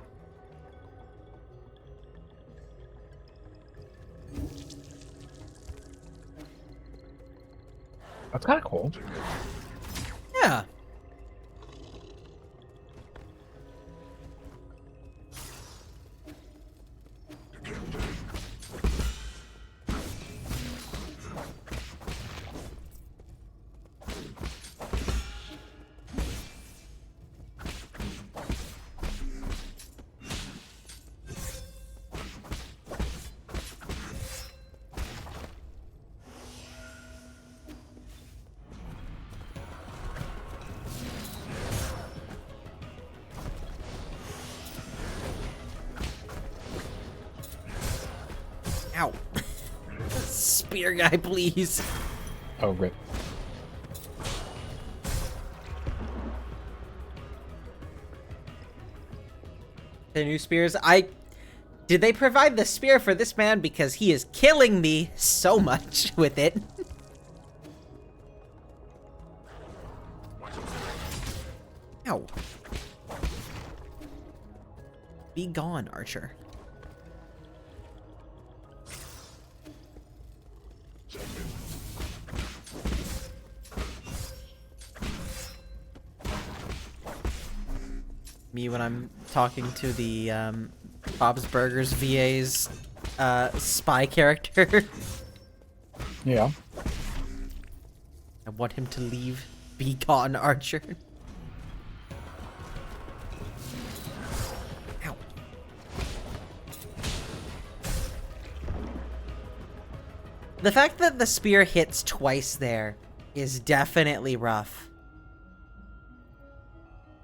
That's kind of cool. Yeah. Ow. Spear guy, please. Oh, rip. The new spears. Did they provide the spear for this man? Because he is killing me so much with it. Ow. Be gone, Archer. Me when I'm talking to the Bob's Burgers VA's spy character. Yeah. I want him to leave. Be gone, Archer. Ow. The fact that the spear hits twice there is definitely rough.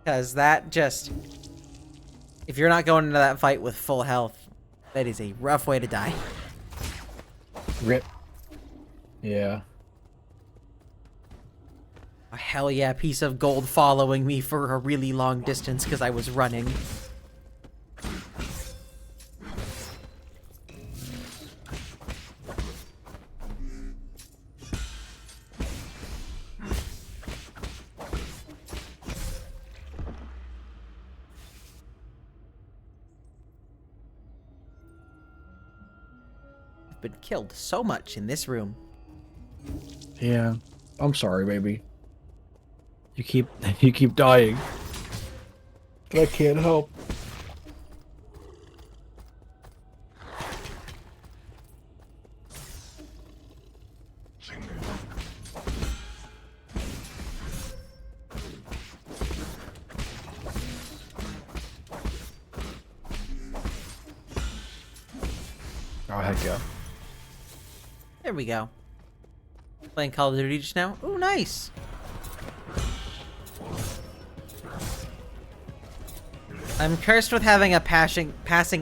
Because that just... If you're not going into that fight with full health, that is a rough way to die. Rip. Yeah. A hell yeah piece of gold following me for a really long distance because I was running. Been killed so much in this room. Yeah. I'm sorry, baby. You keep dying. But I can't help. Oh, heck yeah. There we go. Playing Call of Duty just now. Ooh, nice. I'm cursed with having a passing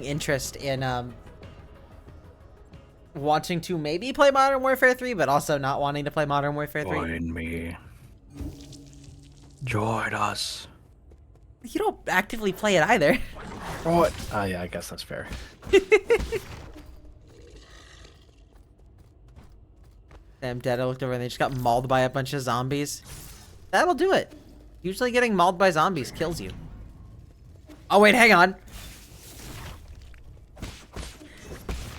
interest in wanting to maybe play Modern Warfare 3, but also not wanting to play Modern Warfare 3. Join me. Join us. You don't actively play it either. What? Oh, yeah, I guess that's fair. Damn dead, I looked over and they just got mauled by a bunch of zombies. That'll do it. Usually getting mauled by zombies kills you. Oh wait, hang on.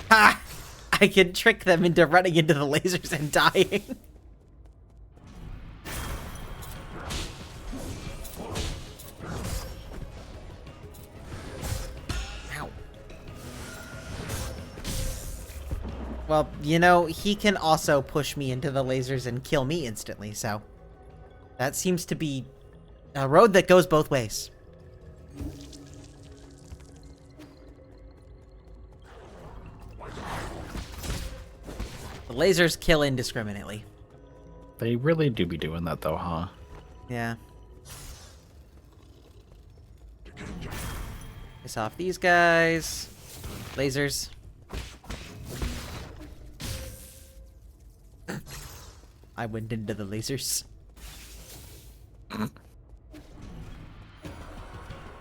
Ha! I can trick them into running into the lasers and dying. Ow. Well, you know, he can also push me into the lasers and kill me instantly, so... That seems to be a road that goes both ways. The lasers kill indiscriminately. They really do be doing that, though, huh? Yeah. Piss off these guys. Lasers. I went into the lasers.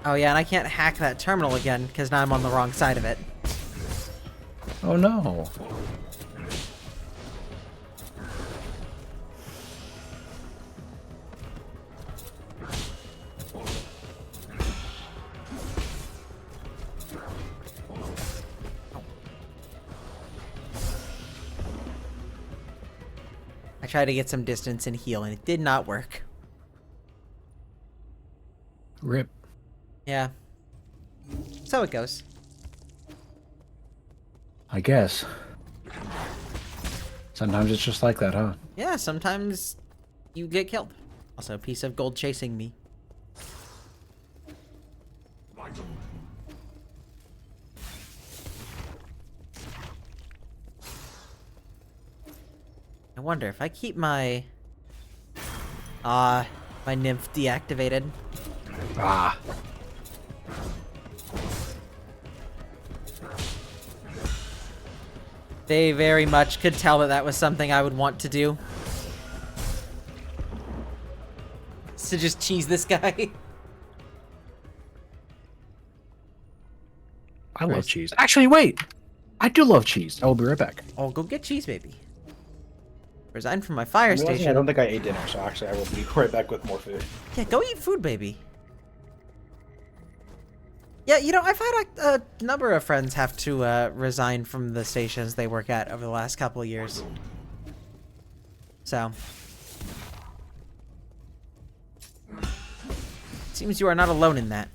Oh yeah, and I can't hack that terminal again, because now I'm on the wrong side of it. Oh no. tried to get some distance and heal, and it did not work. Rip. Yeah. So it goes. I guess. Sometimes it's just like that, huh? Yeah, sometimes you get killed. Also, a piece of gold chasing me. I wonder if I keep my my nymph deactivated. Ah. They very much could tell that that was something I would want to do. To just cheese this guy. I love cheese. Actually, wait! I do love cheese. I will be right back. Oh, go get cheese, baby. Resign from my fire I station. don't think I ate dinner, so actually I will be right back with more food. Yeah, go eat food, baby. Yeah, you know, I've had a number of friends have to resign from the stations they work at over the last couple of years. So. Seems you are not alone in that.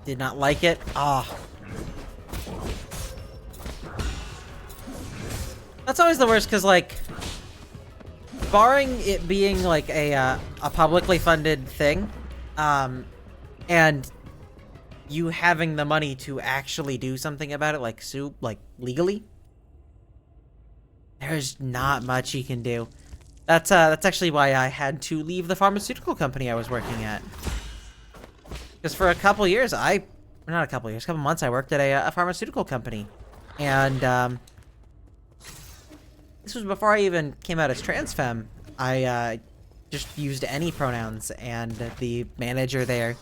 Did not like it. Ah. That's always the worst, because, like, barring it being, like, a publicly funded thing, and you having the money to actually do something about it, like, sue, like, legally, there's not much you can do. That's actually why I had to leave the pharmaceutical company I was working at. Because for a couple years, not a couple years, a couple months, I worked at a pharmaceutical company. And, this was before I even came out as trans femme. I, just used any pronouns, and the manager there,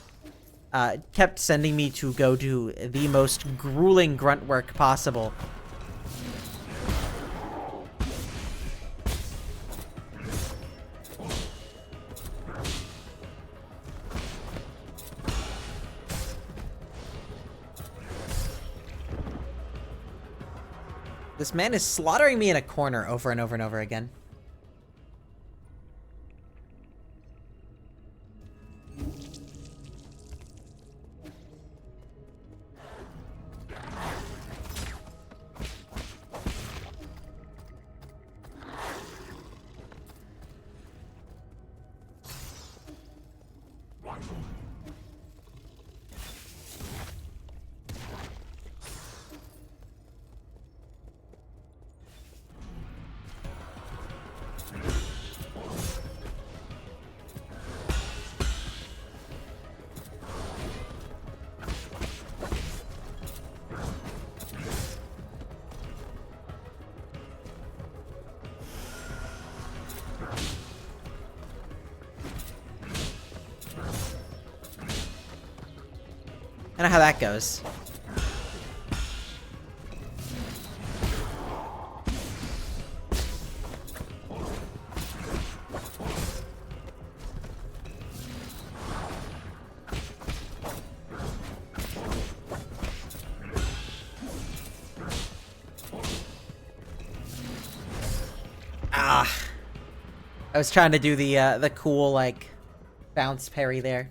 kept sending me to go do the most grueling grunt work possible. This man is slaughtering me in a corner over and over and over again. I know how that goes. Ah. I was trying to do the cool, like, bounce parry there.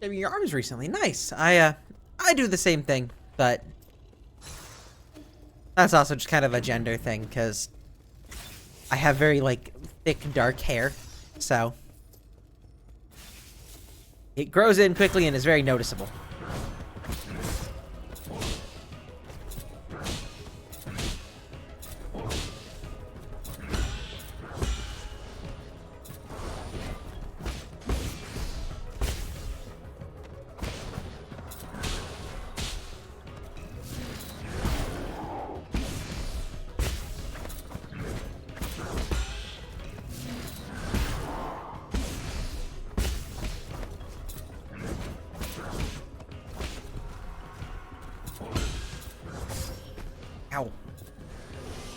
Your arms recently. Nice. I do the same thing, but that's also just kind of a gender thing, because I have very, like, thick, dark hair, so it grows in quickly and is very noticeable.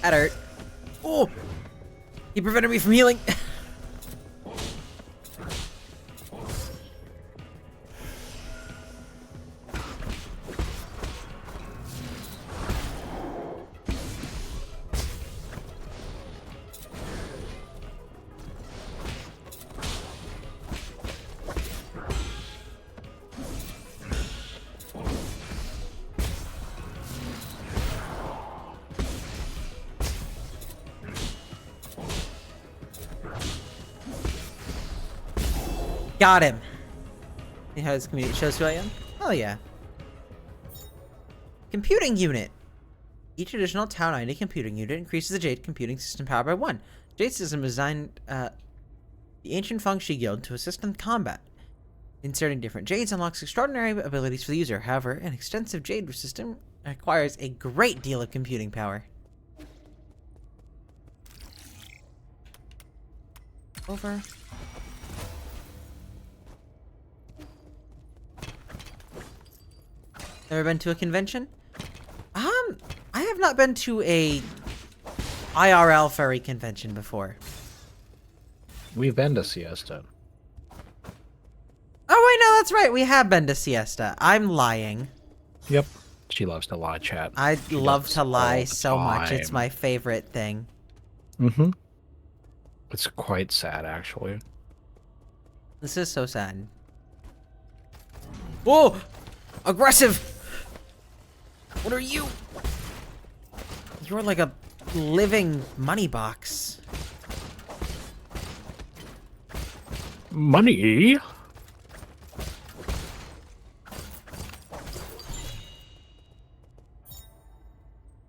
That hurt. Oh! He prevented me from healing. Got him. See how his community shows who I am? Oh yeah. Computing unit. Each additional town ID computing unit increases the Jade computing system power by 1. Jade system is designed the ancient Feng Shi Guild to assist in combat. Inserting different Jades unlocks extraordinary abilities for the user. However, an extensive Jade system requires a great deal of computing power. Over. Never been to a convention? I have not been to a IRL furry convention before. We've been to Siesta. Oh wait, no, that's right. We have been to Siesta. I'm lying. Yep. She loves to lie, chat. I She love does to all lie the so much. It's time. my favorite thing. Mm-hmm. It's quite sad, actually. This is so sad. Whoa! Aggressive! What are you? You're like a living money box. Money?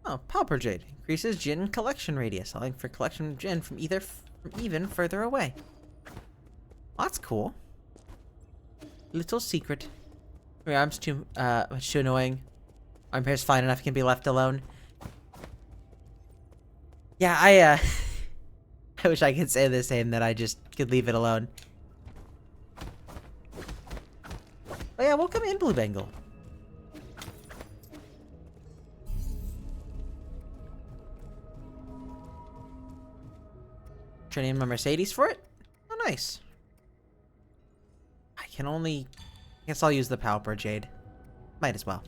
Oh, Pauper Jade. Increases Jinn collection radius, allowing for collection of Jinn from even further away. Well, that's cool. Little secret. Your arm's too much too annoying. Arm hair's fine enough, can be left alone. Yeah, I wish I could say the same, that I just could leave it alone. Oh yeah, welcome in, Blue Bengal. Trading my Mercedes for it? Oh, nice. I guess I'll use the Pauper Jade. Might as well.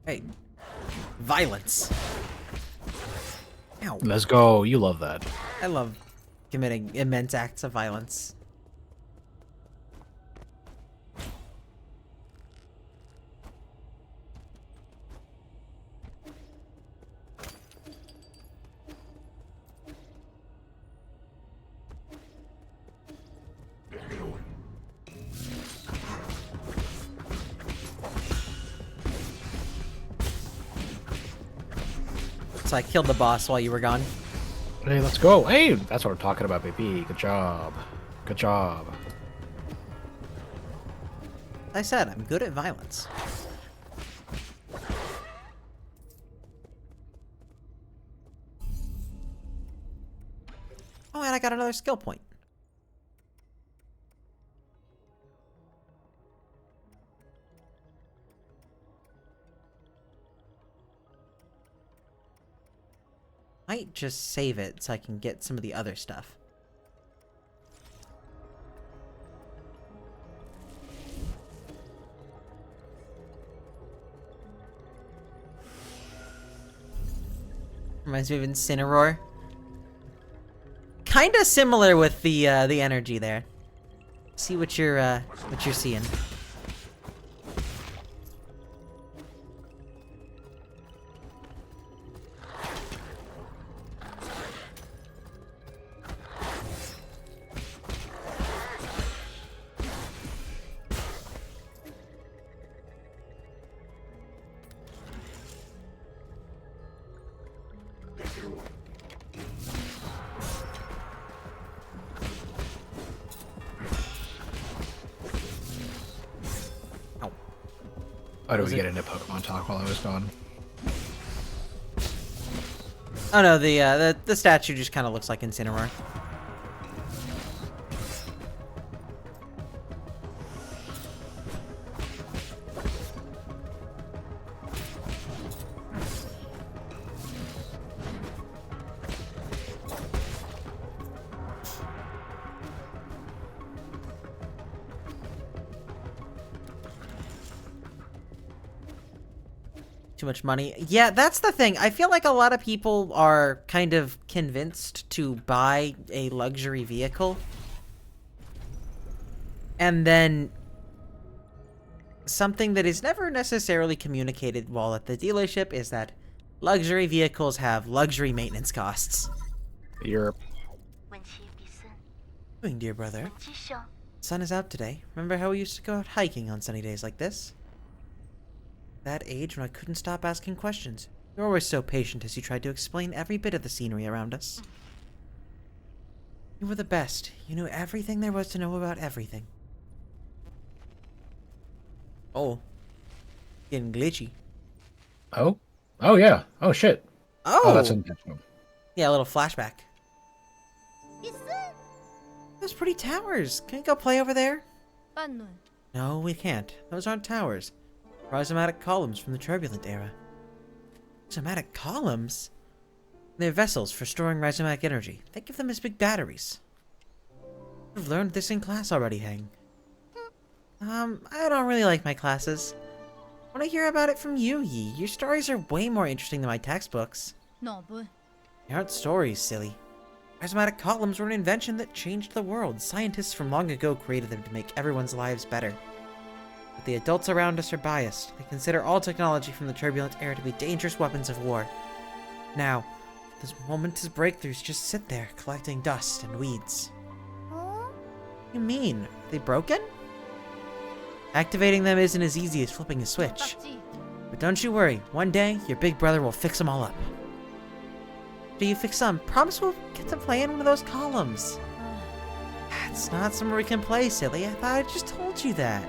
Hey. Violence. Ow. Let's go. You love that. I love committing immense acts of violence. So I killed the boss while you were gone. Hey, let's go. Hey, that's what I'm talking about, baby. Good job. Good job. I said, I'm good at violence. Oh, and I got another skill point. Might just save it so I can get some of the other stuff. Reminds me of Incineroar. Kinda similar with the energy there. See what you're seeing. Oh, did we get into Pokemon talk while I was gone? Oh no, the statue just kind of looks like Incineroar. Too much money. Yeah, that's the thing. I feel like a lot of people are kind of convinced to buy a luxury vehicle. And then something that is never necessarily communicated while at the dealership is that luxury vehicles have luxury maintenance costs. You're Doing, dear brother. Sun is out today. Remember how we used to go out hiking on sunny days like this? That age when I couldn't stop asking questions. You were always so patient as you tried to explain every bit of the scenery around us. You were the best. You knew everything there was to know about everything. Oh. Getting glitchy. Oh? Oh, yeah. Oh, shit. Oh! That's intentional. Yeah, a little flashback. Those pretty towers. Can we go play over there? No, we can't. Those aren't towers. Rhizomatic columns from the turbulent era. Rhizomatic columns? They're vessels for storing rhizomatic energy. Think of them as big batteries. You've learned this in class already, Hang. I don't really like my classes. I want to hear about it from you, Yi. Your stories are way more interesting than my textbooks. They aren't stories, silly. Rhizomatic columns were an invention that changed the world. Scientists from long ago created them to make everyone's lives better. But the adults around us are biased. They consider all technology from the turbulent era to be dangerous weapons of war. Now, those momentous breakthroughs just sit there, collecting dust and weeds. What do you mean? Are they broken? Activating them isn't as easy as flipping a switch. But don't you worry, one day, your big brother will fix them all up. After you fix some, promise we'll get to play in one of those columns. It's not somewhere we can play, silly. I thought I just told you that.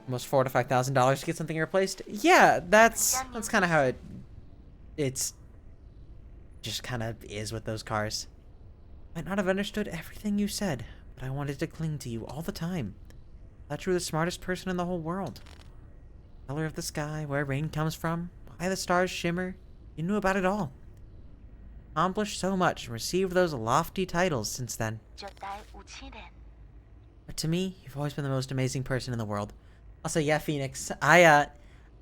Almost $4,000 to $5,000 to get something replaced. Yeah, that's kind of how it's just kind of is with those cars. I might not have understood everything you said, but I wanted to cling to you all the time. I thought you were the smartest person in the whole world. The color of the sky, where rain comes from, why the stars shimmer. You knew about it all. Accomplished so much and received those lofty titles since then. But to me, you've always been the most amazing person in the world. Also, yeah, Phoenix. I'm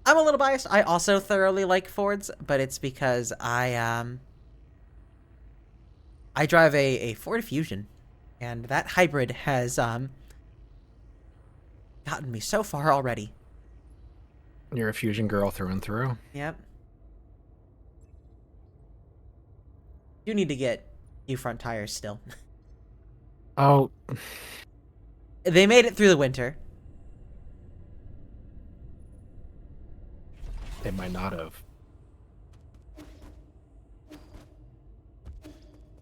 a little biased. I also thoroughly like Fords, but it's because I drive a Ford Fusion, and that hybrid has gotten me so far already. You're a Fusion girl through and through. Yep. You need to get new front tires still. Oh. They made it through the winter. They might not have.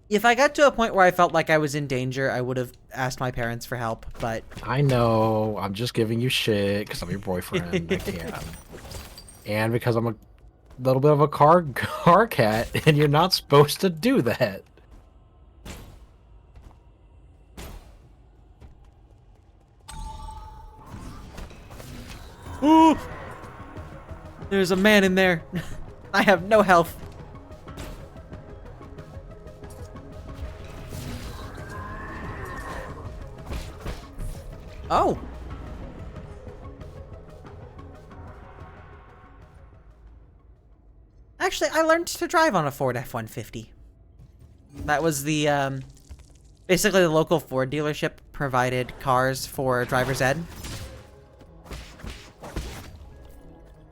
If I got to a point where I felt like I was in danger, I would have asked my parents for help, but... I know. I'm just giving you shit because I'm your boyfriend. I can't. And because I'm a little bit of a car cat, and you're not supposed to do that. Ooh! There's a man in there. I have no health. Oh! Actually, I learned to drive on a Ford F-150. That was the, basically the local Ford dealership provided cars for driver's ed.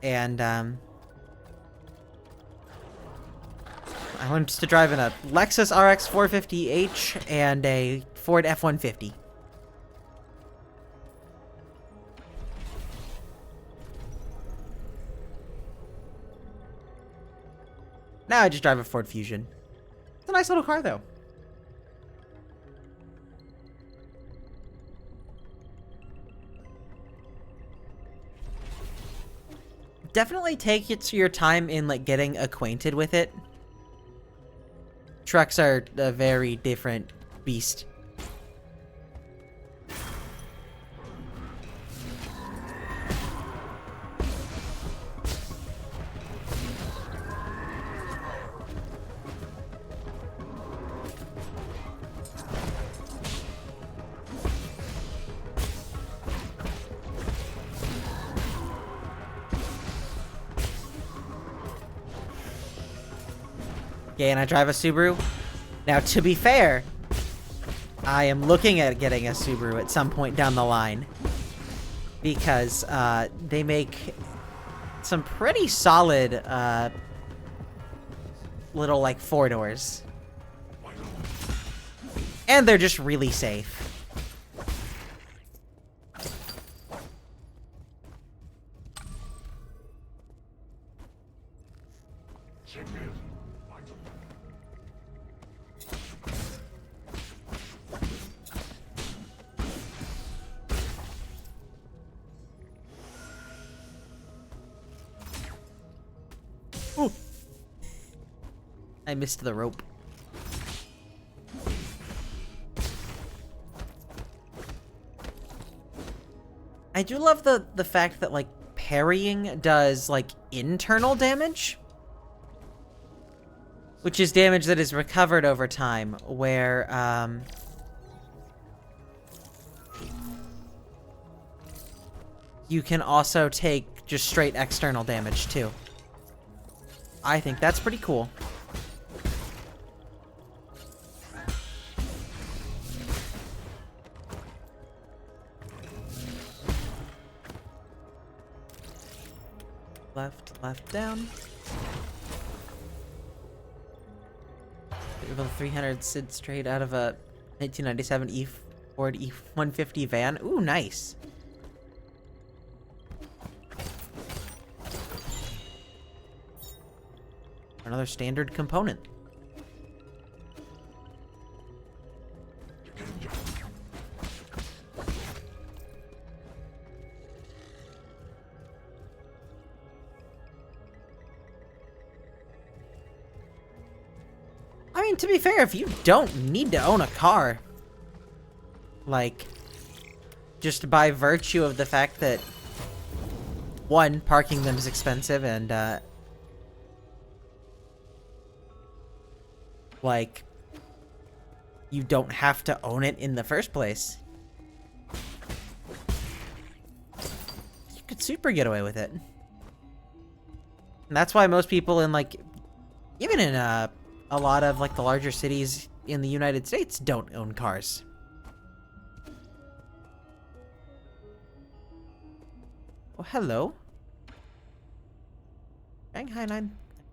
And, I learned to drive in a Lexus RX 450h and a Ford F-150. Now I just drive a Ford Fusion. It's a nice little car, though. Definitely take your time in, like, getting acquainted with it. Trucks are a very different beast. Okay, and I drive a Subaru. Now, to be fair, I am looking at getting a Subaru at some point down the line. Because, they make some pretty solid, little, like, 4-doors. And they're just really safe. Ooh. I missed the rope. I do love the fact that, like, parrying does, like, internal damage. Which is damage that is recovered over time, where, you can also take just straight external damage, too. I think that's pretty cool. Left, down. Level 300 Sid straight out of a 1997 Ford E150 van. Ooh, nice. Another standard component. I mean, to be fair, if you don't need to own a car, like, just by virtue of the fact that, one, parking them is expensive, and, like, you don't have to own it in the first place. You could super get away with it. And that's why most people in, like, even in, a lot of, like, the larger cities in the United States don't own cars. Oh, hello. Shanghai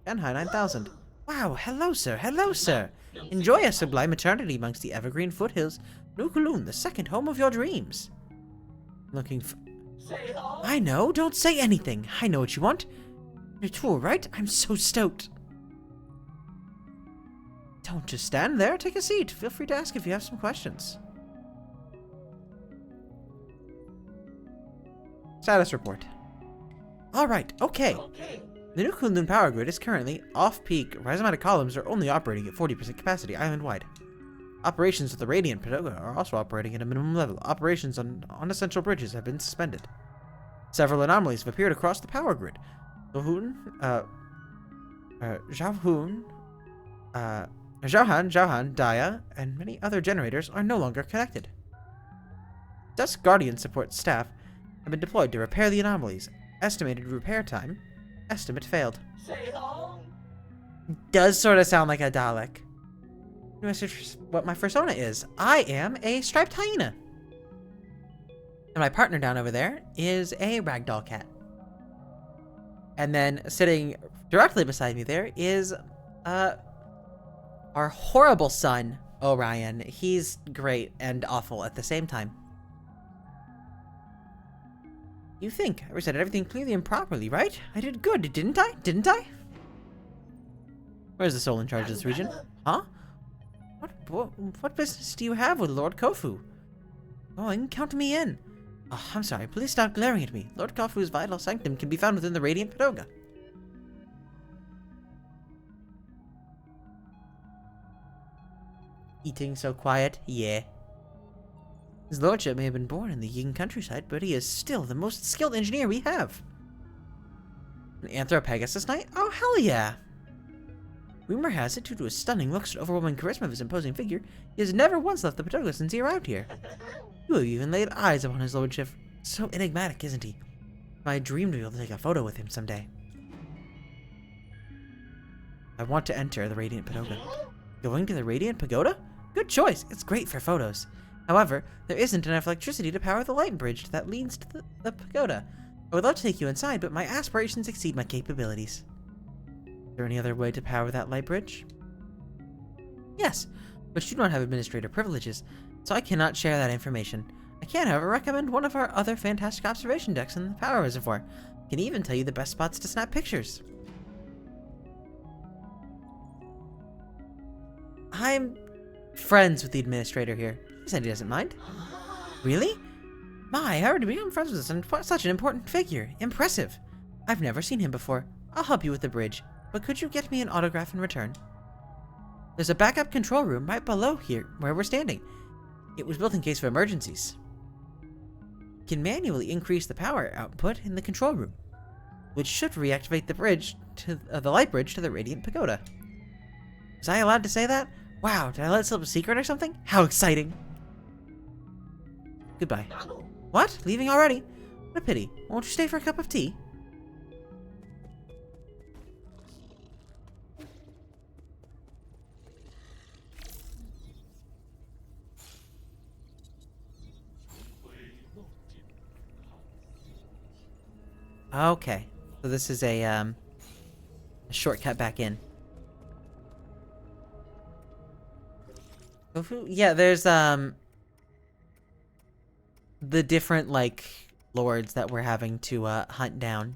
9000. Wow, hello, sir. Hello, sir. Enjoy a sublime eternity amongst the evergreen foothills. Nukulun, the second home of your dreams. Looking for... I know, don't say anything. I know what you want. Your tour, right? I'm so stoked. Don't just stand there, take a seat. Feel free to ask if you have some questions. Status report. Alright, okay. The new Kunlun power grid is currently off-peak. Rhizomatic columns are only operating at 40% capacity island-wide. Operations of the Radiant Pagoda are also operating at a minimum level. Operations on essential bridges have been suspended. Several anomalies have appeared across the power grid. Zhauhan, Daya, and many other generators are no longer connected. Dusk Guardian support staff have been deployed to repair the anomalies. Estimated repair time. Estimate failed. Does sort of sound like a Dalek. What my persona is. I am a striped hyena. And my partner down over there is a ragdoll cat. And then sitting directly beside me there is, our horrible son, Orion. He's great and awful at the same time. You think I recited everything clearly and properly, right? I did good, didn't I? Didn't I? Where's the soul in charge of this region? Huh? What business do you have with Lord Kofu? Oh, and count me in. Oh, I'm sorry. Please stop glaring at me. Lord Kofu's vital sanctum can be found within the Radiant Pagoda. Eating so quiet? Yeah. His lordship may have been born in the Ying countryside, but he is still the most skilled engineer we have. An Anthropegasus Knight? Oh, hell yeah! Rumor has it, due to his stunning looks and overwhelming charisma of his imposing figure, he has never once left the Pagoda since he arrived here. You have even laid eyes upon his lordship. So enigmatic, isn't he? I dreamed to be able to take a photo with him someday. I want to enter the Radiant Pagoda. Going to the Radiant Pagoda? Good choice. It's great for photos. However, there isn't enough electricity to power the light bridge that leads to the pagoda. I would love to take you inside, but my aspirations exceed my capabilities. Is there any other way to power that light bridge? Yes, but you don't have administrator privileges, so I cannot share that information. I can, however, recommend one of our other fantastic observation decks in the power reservoir. I can even tell you the best spots to snap pictures. I'm friends with the administrator here. He said he doesn't mind. Really? My, I already become friends with such an important figure. Impressive. I've never seen him before. I'll help you with the bridge, but could you get me an autograph in return? There's a backup control room right below here, where we're standing. It was built in case of emergencies. You can manually increase the power output in the control room, which should reactivate the bridge to the light bridge to the Radiant Pagoda. Was I allowed to say that? Wow, did I let slip a secret or something? How exciting! Goodbye. What? Leaving already? What a pity. Won't you stay for a cup of tea? Okay. So this is a shortcut back in. Yeah, there's the different like lords that we're having to hunt down.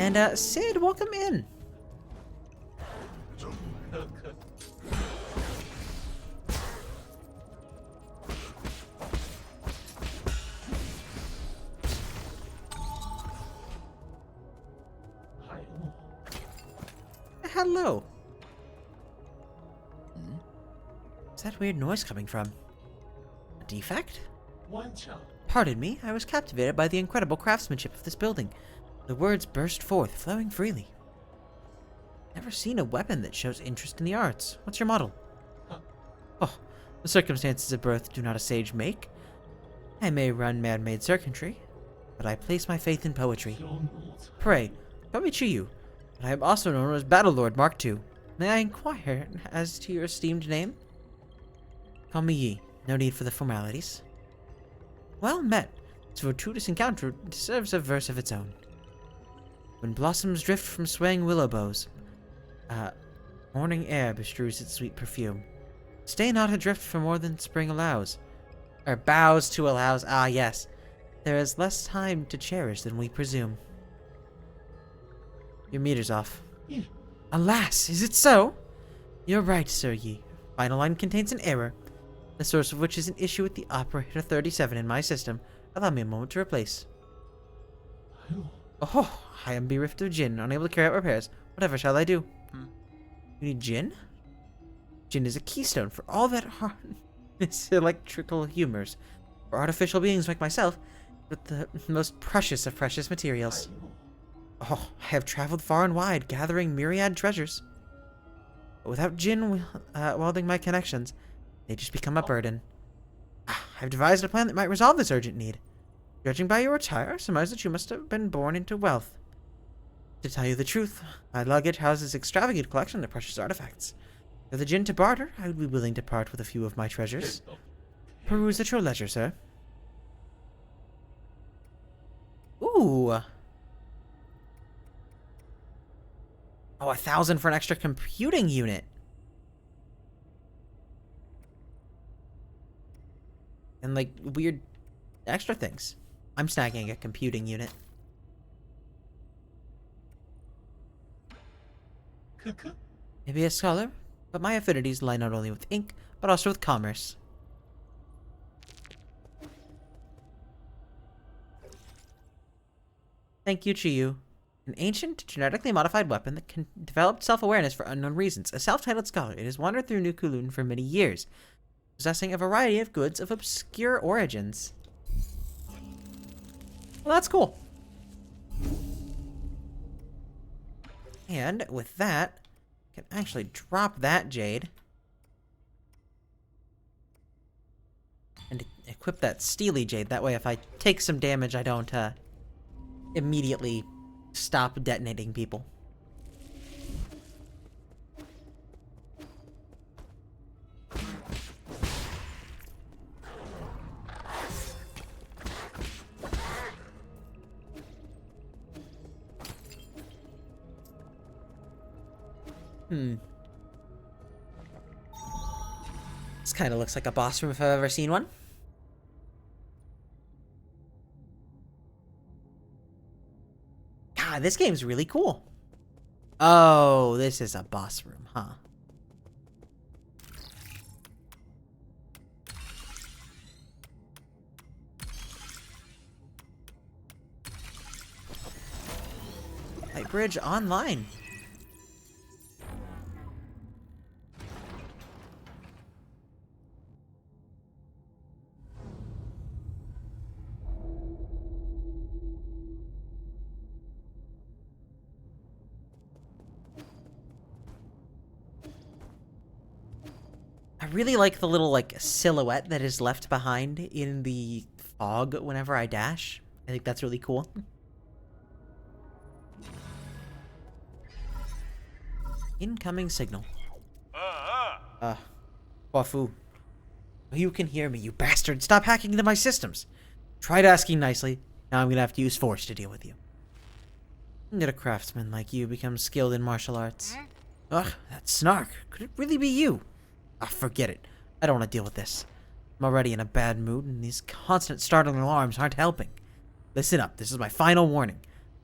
And Sid, welcome in. Hello. What's that weird noise coming from? A defect? Pardon me, I was captivated by the incredible craftsmanship of this building. The words burst forth, flowing freely. Never seen a weapon that shows interest in the arts. What's your model? Oh, the circumstances of birth do not a sage make. I may run man-made circuitry, but I place my faith in poetry. Pray, call me Chiyu. But I am also known as Battlelord Mark II. May I inquire as to your esteemed name? Call me Yi. No need for the formalities. Well met. This fortuitous encounter deserves a verse of its own. When blossoms drift from swaying willow boughs, morning air bestrews its sweet perfume. Stay not adrift for more than spring allows. Or bows to allows. Ah, yes. There is less time to cherish than we presume. Your meter's off. Alas, is it so? You're right, Sir Yi. Final line contains an error, the source of which is an issue with the operator 37 in my system. Allow me a moment to replace. Oh, I am bereft of Jin, unable to carry out repairs. Whatever shall I do? You need Jin? Jin is a keystone for all that harness electrical humors. For artificial beings like myself, with the most precious of precious materials. Oh, I have traveled far and wide, gathering myriad treasures. But without Jin welding my connections, they just become a burden. I've devised a plan that might resolve this urgent need. Judging by your attire, I surmise that you must have been born into wealth. To tell you the truth, my luggage houses extravagant collection of precious artifacts. For the Jin to barter, I would be willing to part with a few of my treasures. Peruse at your leisure, sir. Ooh. Oh, 1,000 for an extra computing unit. and like weird extra things. I'm snagging a computing unit. Maybe a scholar, but my affinities lie not only with ink, but also with commerce. Thank you, Chiyu. An ancient, genetically modified weapon that can develop self-awareness for unknown reasons. A self-titled scholar, it has wandered through New Kowloon for many years, possessing a variety of goods of obscure origins. Well, that's cool. And with that, I can actually drop that jade. And equip that steely jade. That way, if I take some damage, I don't, immediately stop detonating people. This kind of looks like a boss room if I've ever seen one. God, this game's really cool. Oh, this is a boss room, huh? Lightbridge Online. I really like the little, like, silhouette that is left behind in the fog whenever I dash. I think that's really cool. Incoming signal. Wafu. You can hear me, you bastard. Stop hacking into my systems. Tried asking nicely. Now I'm gonna have to use force to deal with you. When did a craftsman like you become skilled in martial arts? Ugh, that snark. Could it really be you? Ah, forget it. I don't want to deal with this. I'm already in a bad mood, and these constant startling alarms aren't helping. Listen up. This is my final warning.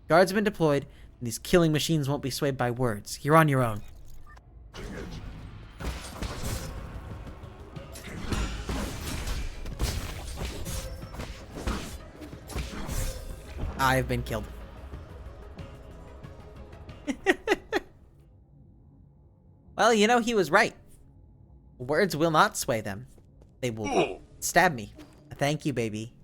Guards have been deployed, and these killing machines won't be swayed by words. You're on your own. I've been killed. Well, you know, he was right. Words will not sway them. They will stab me. Thank you, baby.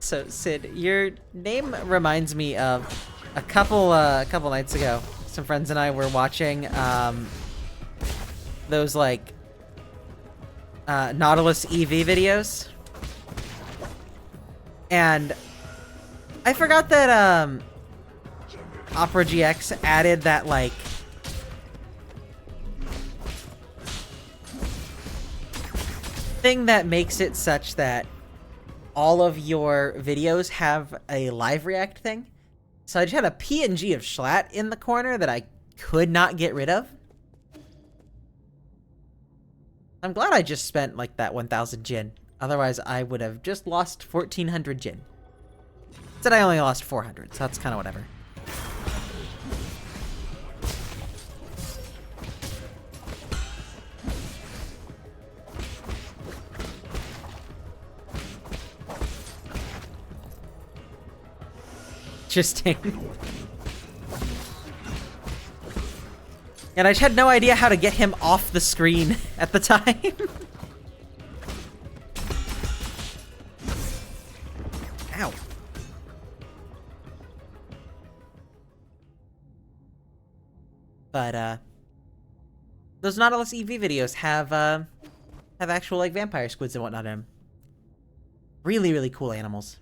So, Sid, your name reminds me of a couple nights ago. Some friends and I were watching those like Nautilus EV videos, and I forgot that Opera GX added that like thing that makes it such that all of your videos have a live react thing. So I just had a PNG of Schlatt in the corner that I could not get rid of. I'm glad I just spent like that 1,000 Jin. Otherwise I would have just lost 1,400 Jin. Said I only lost 400, so that's kind of whatever. Interesting. And I just had no idea how to get him off the screen at the time. Ow. But those Nautilus EV videos have actual like vampire squids and whatnot in them. Really, really cool animals.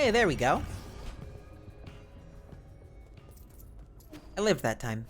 Hey, there we go. I lived that time.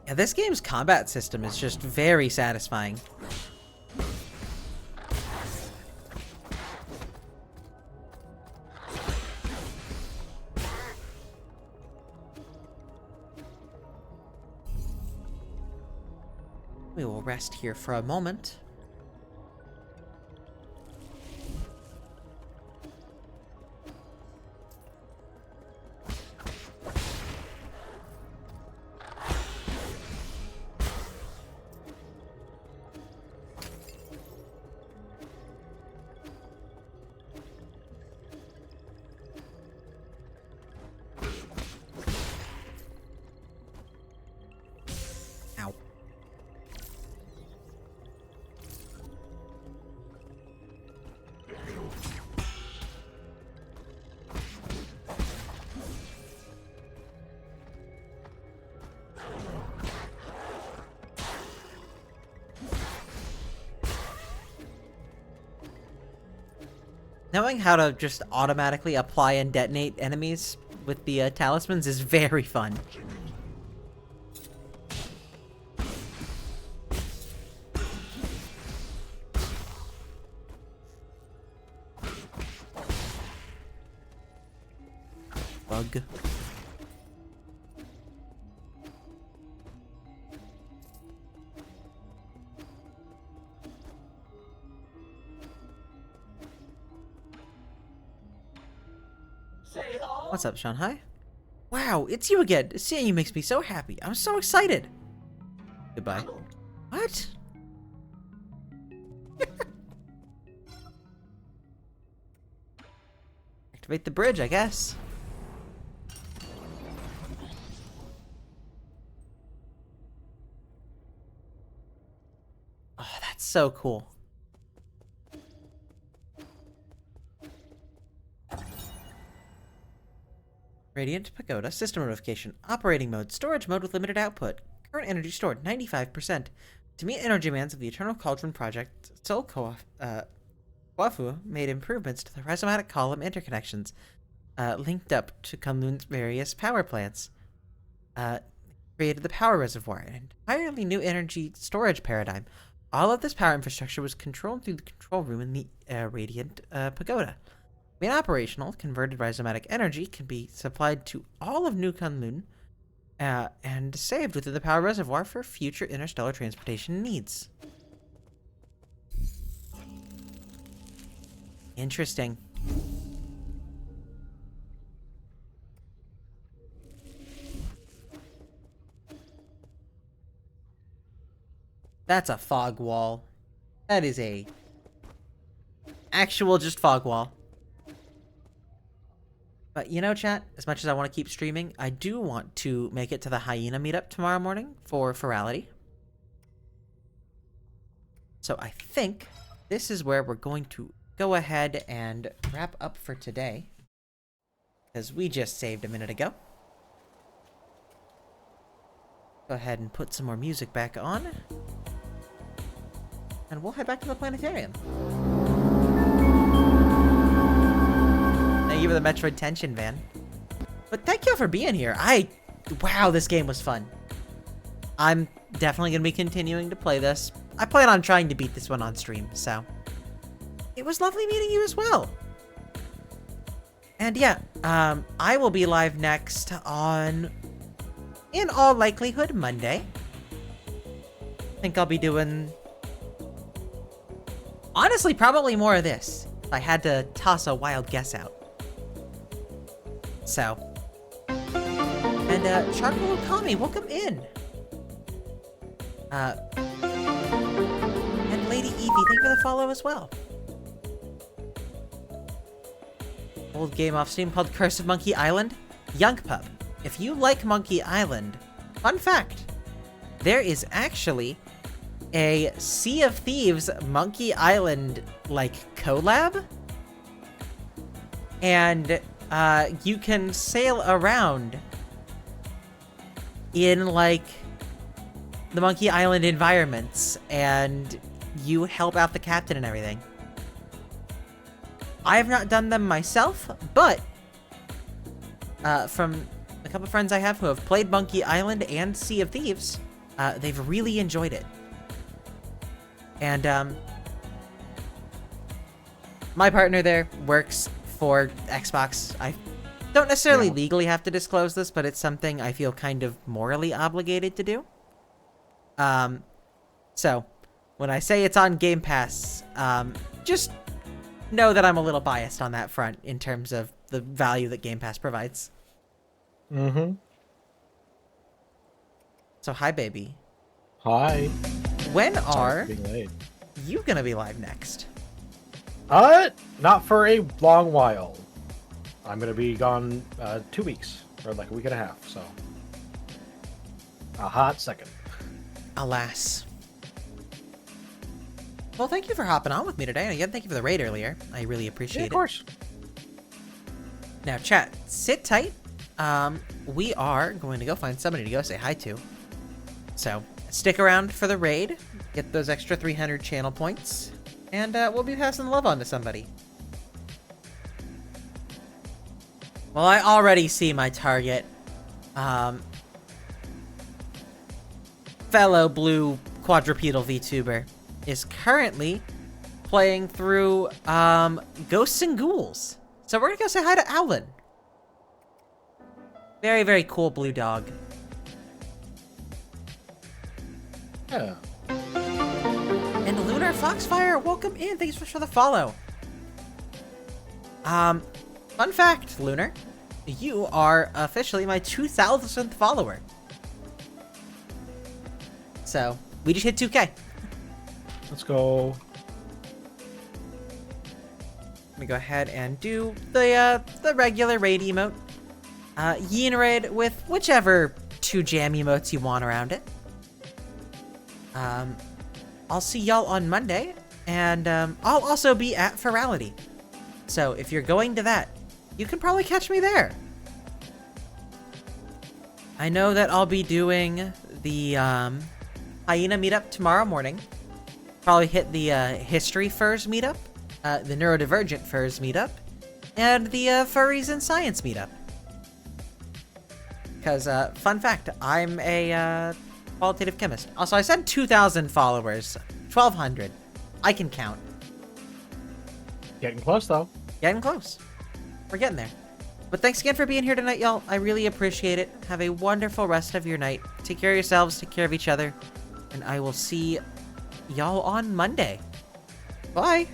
Yeah, this game's combat system is just very satisfying. We will rest here for a moment. Ow. Knowing how to just automatically apply and detonate enemies with the talismans is very fun. Bug. What's up, Sean? Hi. Wow, it's you again. Seeing you makes me so happy. I'm so excited. Goodbye. What? Activate the bridge, I guess. Oh, that's so cool. Radiant Pagoda, system notification, operating mode, storage mode with limited output, current energy stored 95%. To meet energy demands of the Eternal Cauldron project, Sol Koafu made improvements to the rhizomatic column interconnections, linked up to Kunlun's various power plants. Created the power reservoir, an entirely new energy storage paradigm. All of this power infrastructure was controlled through the control room in the Radiant Pagoda. When operational, converted rhizomatic energy can be supplied to all of New Kunlun and saved within the power reservoir for future interstellar transportation needs. Interesting. That's a fog wall. That is a actual just fog wall. But you know, chat, as much as I want to keep streaming, I do want to make it to the Hyena meetup tomorrow morning for Ferality. So I think this is where we're going to go ahead and wrap up for today, because we just saved a minute ago. Go ahead and put some more music back on, and we'll head back to the planetarium. Thank you for the Metroid Tension, Van. But thank you for being here. Wow, this game was fun. I'm definitely going to be continuing to play this. I plan on trying to beat this one on stream, so. It was lovely meeting you as well. And yeah, I will be live next on, in all likelihood, Monday. I think I'll be doing, honestly, probably more of this, if I had to toss a wild guess out. So, and Charcoal Okami, welcome in. And Lady Evie, thank you for the follow as well. Old game off Steam called Curse of Monkey Island. Young Pup, if you like Monkey Island, fun fact, there is actually a Sea of Thieves Monkey Island, like, collab? And, you can sail around in, like, the Monkey Island environments, and you help out the captain and everything. I have not done them myself, but from a couple friends I have who have played Monkey Island and Sea of Thieves, they've really enjoyed it. And my partner there works for Xbox. I don't necessarily legally have to disclose this, but it's something I feel kind of morally obligated to do. So when I say it's on Game Pass, just know that I'm a little biased on that front in terms of the value that Game Pass provides. Mm-hmm. So hi, baby. Hi. When Sorry are for being late. you gonna be live next? Not for a long while. I'm gonna be gone 2 weeks, or like a week and a half, so. A hot second. Alas. Well, thank you for hopping on with me today. And again, thank you for the raid earlier. I really appreciate Yeah, of course. it. Now, chat, sit tight. We are going to go find somebody to go say hi to. So, stick around for the raid. Get those extra 300 channel points. And we'll be passing the love on to somebody. Well, I already see my target. Fellow blue quadrupedal VTuber is currently playing through Ghosts and Ghouls. So we're gonna go say hi to Alan. Very, very cool blue dog. Yeah. And Lunar Foxfire, welcome in. Thanks for the follow. Fun fact, Lunar, you are officially my 2,000th follower. So we just hit 2K. Let's go. Let me go ahead and do the regular raid emote. Yin raid with whichever 2 jam emotes you want around it. I'll see y'all on Monday, and I'll also be at Ferality. So if you're going to that, you can probably catch me there. I know that I'll be doing the Hyena meetup tomorrow morning. Probably hit the History Furs meetup, the Neurodivergent Furs meetup, and the Furries and Science meetup. Because, fun fact, I'm a qualitative chemist. Also, I said 2,000 followers. 1,200. I can count. Getting close, though. Getting close. We're getting there. But thanks again for being here tonight, y'all. I really appreciate it. Have a wonderful rest of your night. Take care of yourselves, take care of each other, and I will see y'all on Monday. Bye!